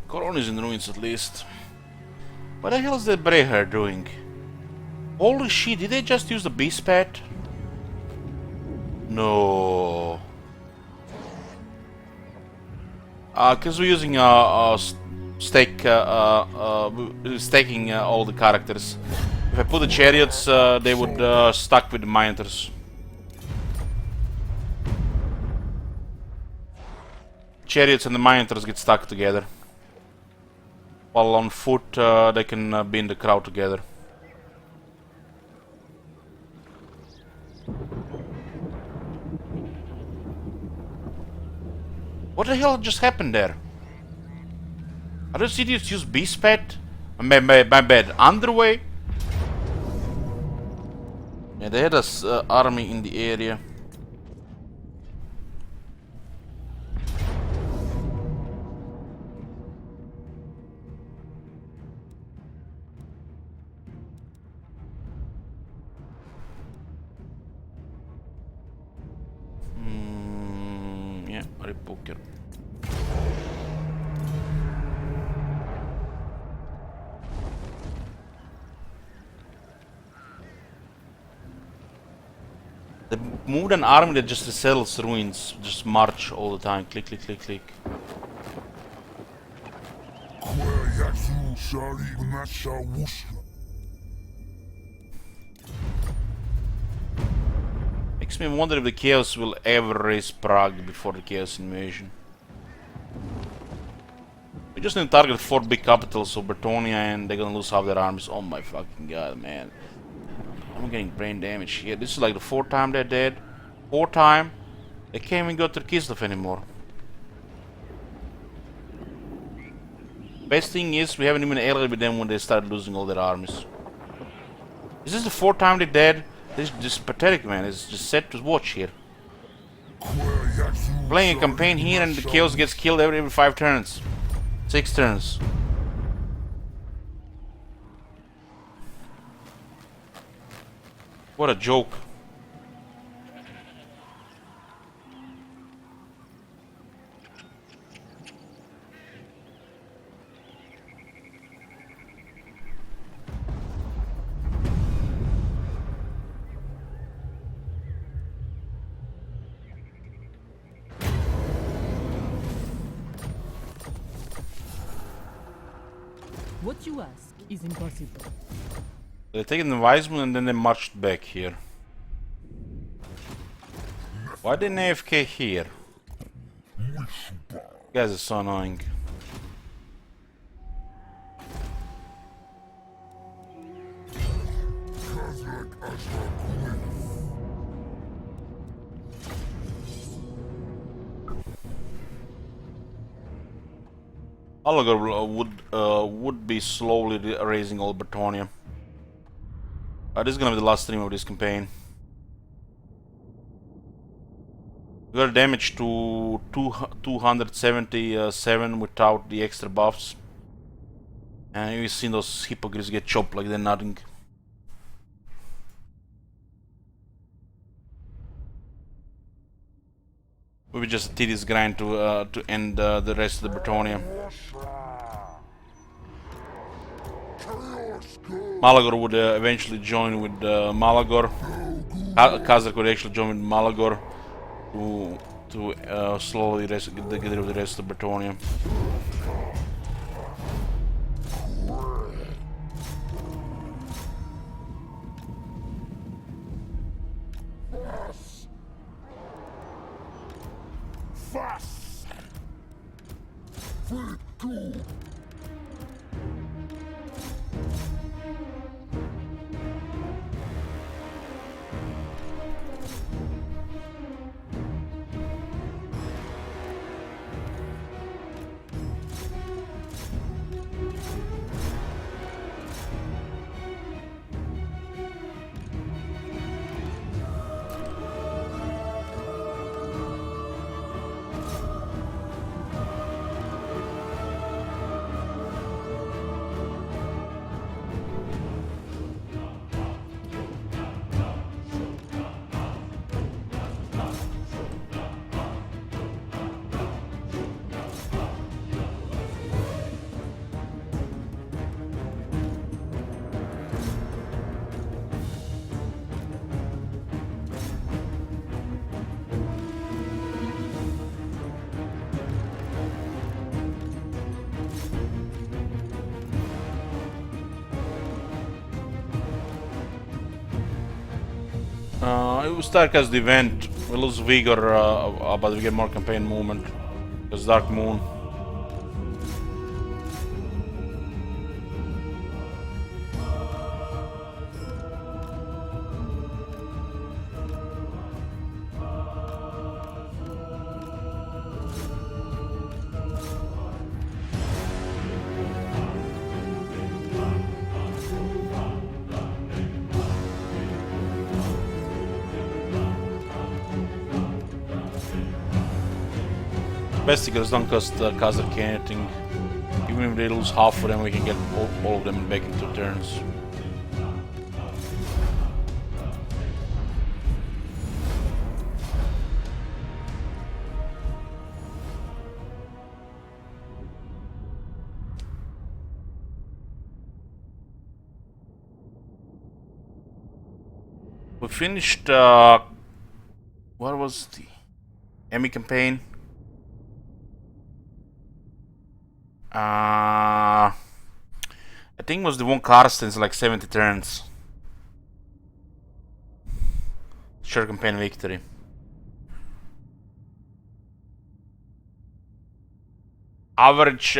Coron is in ruins at least. What the hell is that Breher doing? Holy shit, did they just use the beast pet? No. Cause we're using staking all the characters. If I put the chariots, they would stuck with the miners. Chariots and the miners get stuck together. While on foot, they can be in the crowd together. What the hell just happened there? Are those idiots use beast pet? My bad. Underway? Yeah, they had a army in the area. Yeah, repoker. They moved an army that just settles ruins, just march all the time. Click, click, click, click. Makes me wonder if the Chaos will ever raise Prague before the Chaos invasion. We just need to target 4 big capitals of Bretonia and they're gonna lose half their armies. Oh my fucking god, man. I'm getting brain damage here. This is like the 4th time they're dead. 4th time. They can't even go to Kislev anymore. Best thing is we haven't even allied with them when they started losing all their armies. Is this the 4th time they're dead? This is just pathetic, man. It's just set to watch here. Playing a campaign here and the Chaos gets killed every 5 turns. 6 turns. What a joke. What you ask is impossible. They taken the Weizmann and then they marched back here. Why didn't AFK here? You guys are so annoying. Alagor would be slowly raising all Bretonia. This is gonna be the last stream of this campaign. We got damage to 277 without the extra buffs. And you've seen those hippogriffs get chopped like they're nothing. Will be just a tedious grind to end the rest of the Bretonia. Malagor would eventually join with Malagor. Kazakh would actually join with Malagor to slowly get rid of the rest of Bretonia. Fast! 3, 2. It will start as the event. We lose Vigor, but we get more campaign movement. Because Dark Moon. Bestigers don't cost Kazakh anything. Even if they lose half of them, we can get all of them back in 2 turns. We finished, what was the Emmy campaign? I think it was the one Karsten's like 70 turns. Sure campaign victory. Average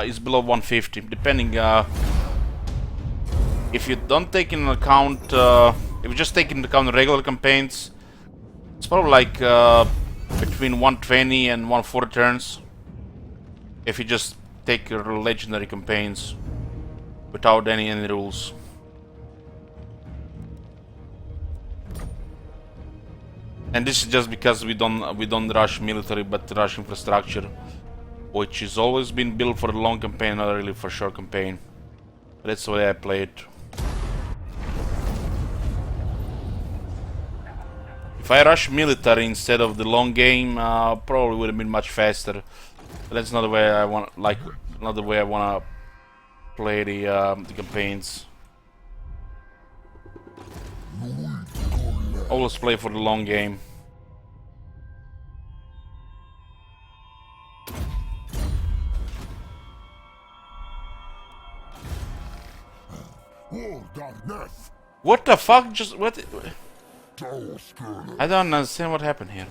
is below 150, depending, if you don't take into account, if you just take into account regular campaigns, it's probably like between 120 and 140 turns. If you just take your legendary campaigns without any rules. And this is just because we don't rush military but rush infrastructure, which has always been built for the long campaign, not really for short campaign. That's the way I play it. If I rush military instead of the long game, probably would have been much faster. But that's not the way I want. Not the way I want to play the campaigns. Always play for the long game. What the fuck? Just what? I don't understand what happened here.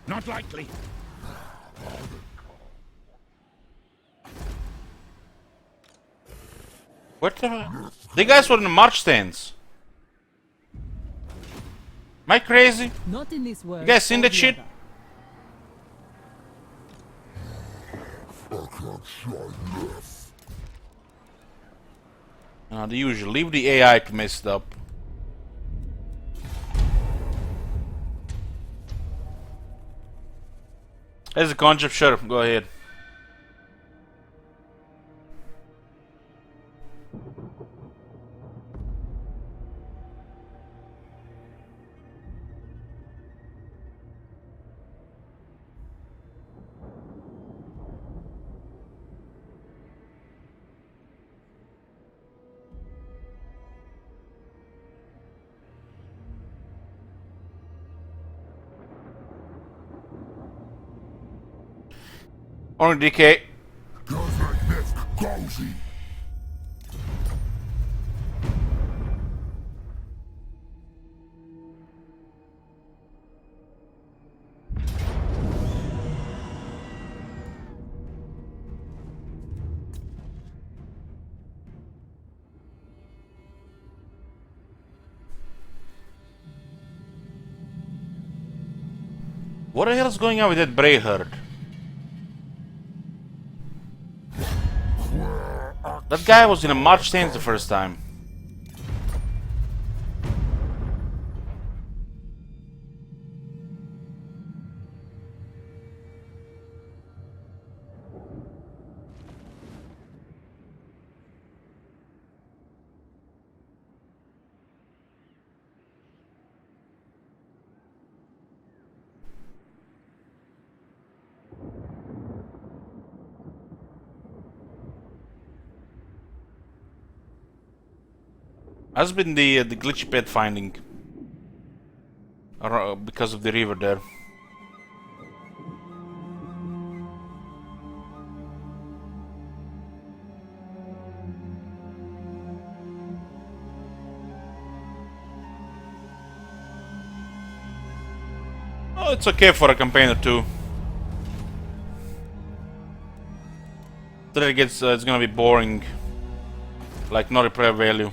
Not likely. What the? The guys were in the march stands. Am I crazy? Not in this world. You guys seen or that the shit? other. The usual. Leave the AI to mess it up. As a concept, sure, go ahead. Only DK. What the hell is going on with that Bray herd? That guy was in a march stance the first time. Has been the glitchy pet finding because of the river there. Oh, it's okay for a campaign or two. After it gets, it's gonna be boring. Like, no replay value.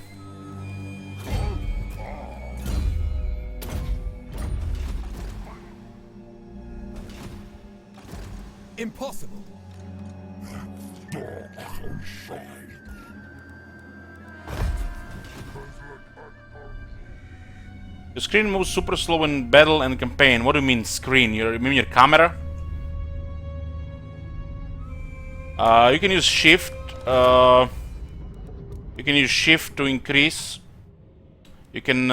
Impossible. Dark outside. The screen moves super slow in battle and campaign. What do you mean screen? You mean your camera? You can use shift. You can use shift to increase. You can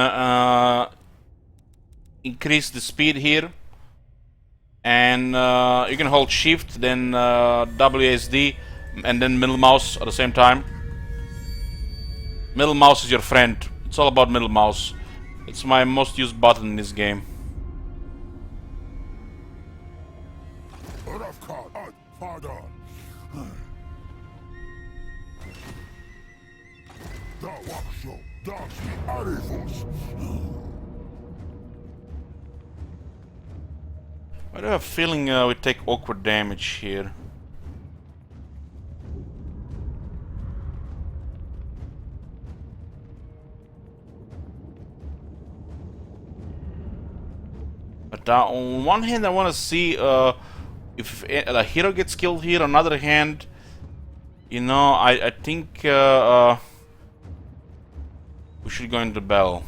increase the speed here, and you can hold shift, then WSD, and then middle mouse at the same time. Middle mouse is your friend. It's all about middle mouse. It's my most used button in this game. Enough card. Father. Da Waxo. Das Arifus. I do have a feeling we take awkward damage here. But on one hand, I want to see if a hero gets killed here. On the other hand, you know, I think we should go into battle.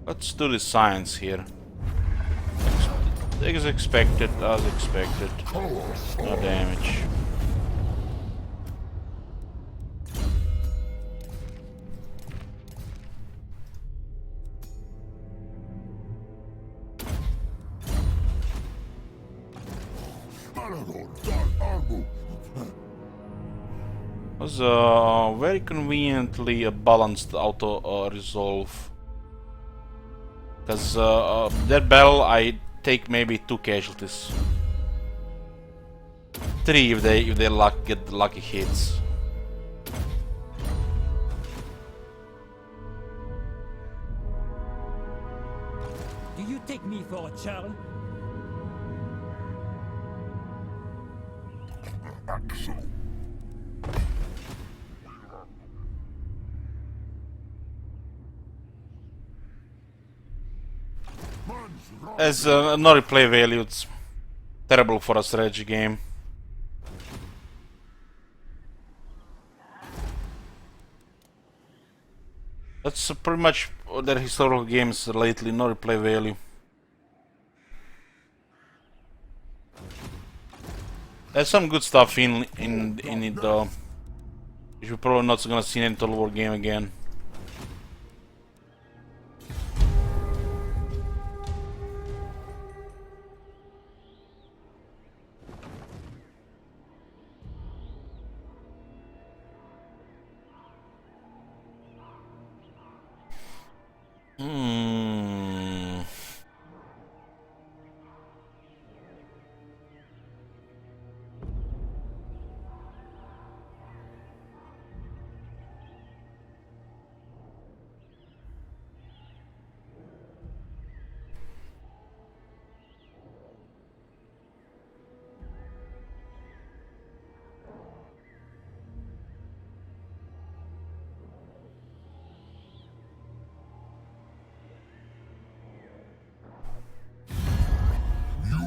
Let's do the science here. As expected, as expected. No damage. Was very conveniently a balanced auto resolve. Because that battle I take maybe 2 casualties. 3 if they get lucky hits. Do you take me for a child? Axel. As no replay value, it's terrible for a strategy game. That's pretty much their historical games lately, no replay value. There's some good stuff in it though. You're probably not gonna see any Total War game again.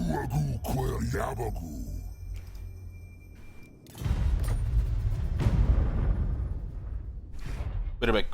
Yuagu quer Yabagu. Be right back.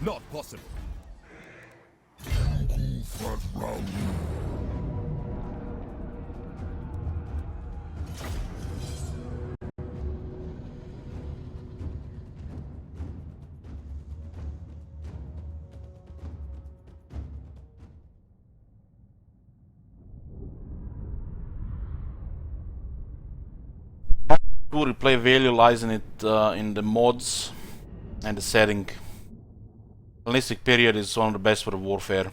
Not possible. True replay value lies in it in the mods and the setting. Ballistic period is one of the best for the warfare,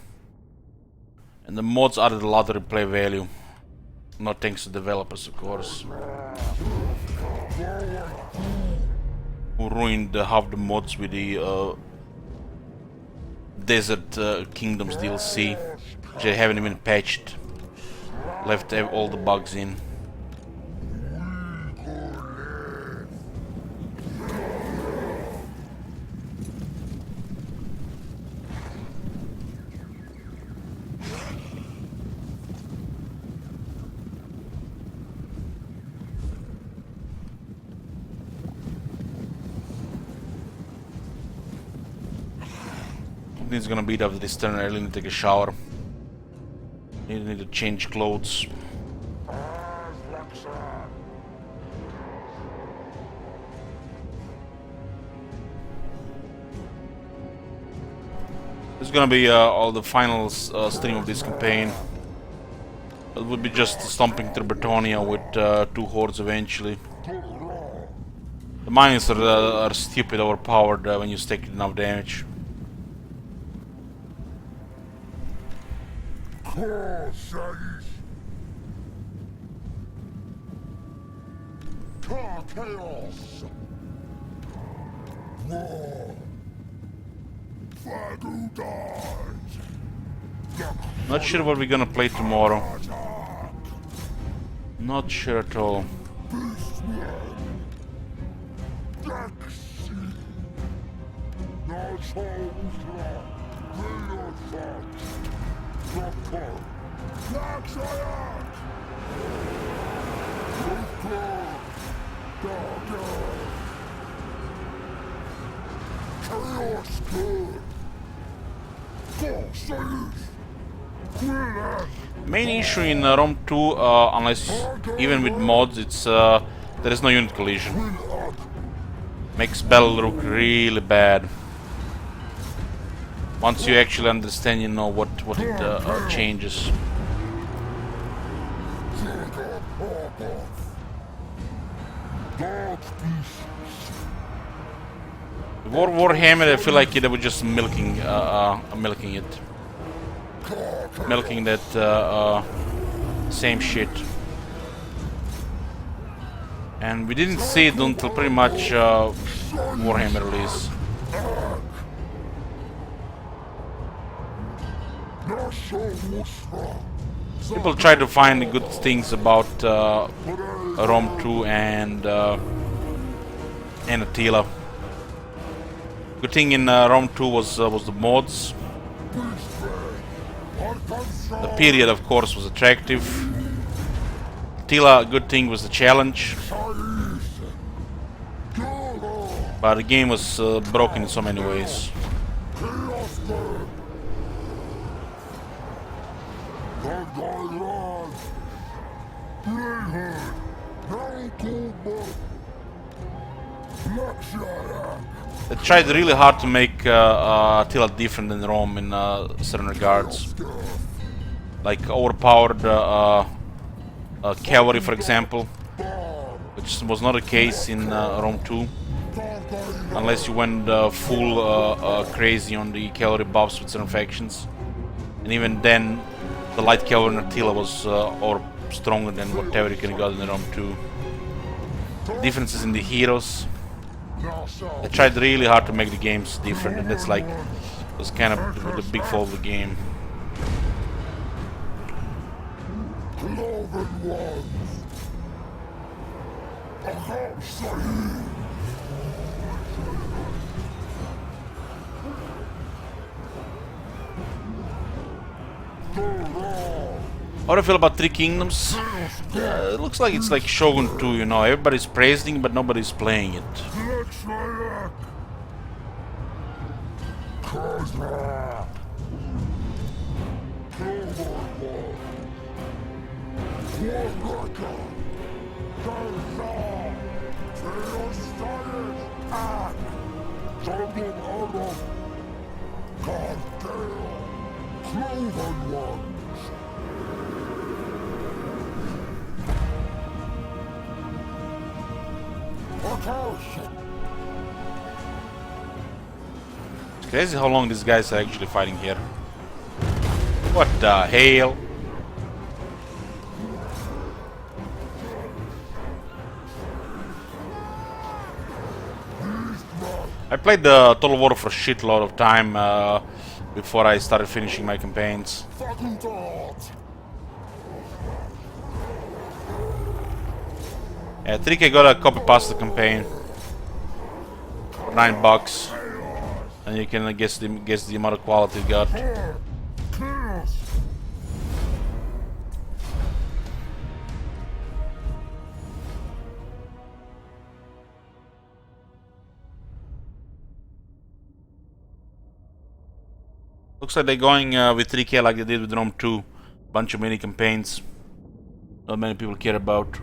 and the mods added a lot of replay value. Not thanks to developers, of course, who ruined half the mods with the Desert Kingdoms DLC, which they haven't even patched. Left all the bugs in. It's gonna beat after this turn. I really need to take a shower. Need to change clothes. This is gonna be all the final stream of this campaign. It would be just stomping through Bretonia with 2 hordes eventually. The mines are stupid overpowered when you take enough damage. Chaos! War! Fagu dies! Not sure what we're gonna play tomorrow. Not sure at all. Beastmen! Taxi! No souls left! Million thoughts! Doctor! Laxayak! Doctor! Doctor! Chaos good! Forces! Quillash! Main issue in Rome 2, unless even with mods, it's there is no unit collision. Makes battle look really bad. Once you actually understand, you know what it changes. Warhammer, I feel like they were just milking it. Milking that same shit. And we didn't see it until pretty much Warhammer release. People try to find good things about Rome 2 and Attila. Good thing in Rome 2 was the mods. The period, of course, was attractive. Attila, good thing was the challenge. But the game was broken in so many ways. They tried really hard to make Attila different than Rome in certain regards. like overpowered cavalry, for example, which was not the case in Rome 2, unless you went full crazy on the cavalry buffs with certain factions. And even then, the light cavalry in Attila was or stronger than whatever you can got in Rome 2. Differences in the heroes. I tried really hard to make the games different, and that's like was kind of the big fault of the game. Cloven ones. I can't see you. How do I feel about Three Kingdoms? It looks like it's like Shogun 2, you know. Everybody's praising, but nobody's playing it. Cloven ones. It's crazy how long these guys are actually fighting here. What the hell? I played the Total War for a shitload of time before I started finishing my campaigns. Yeah, 3K got a copy pasta campaign for $9, and you can guess the amount of quality it got. Looks like they're going with 3K like they did with Rome 2. Bunch of mini campaigns. Not many people care about.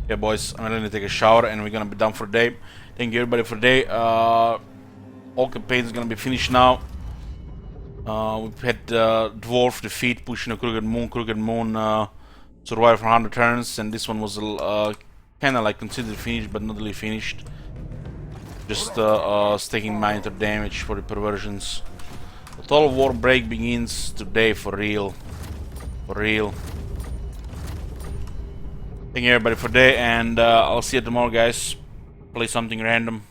Yeah, boys, I'm gonna take a shower and we're gonna be done for the day. Thank you everybody for the day. All campaigns are gonna be finished now. We've had Dwarf defeat, pushing a Crooked Moon survive for 100 turns, and this one was kinda like considered finished, but not really finished. Just staking minor damage for the perversions. The Total War break begins today for real. For real. Thank you everybody for today, and I'll see you tomorrow, guys. Play something random.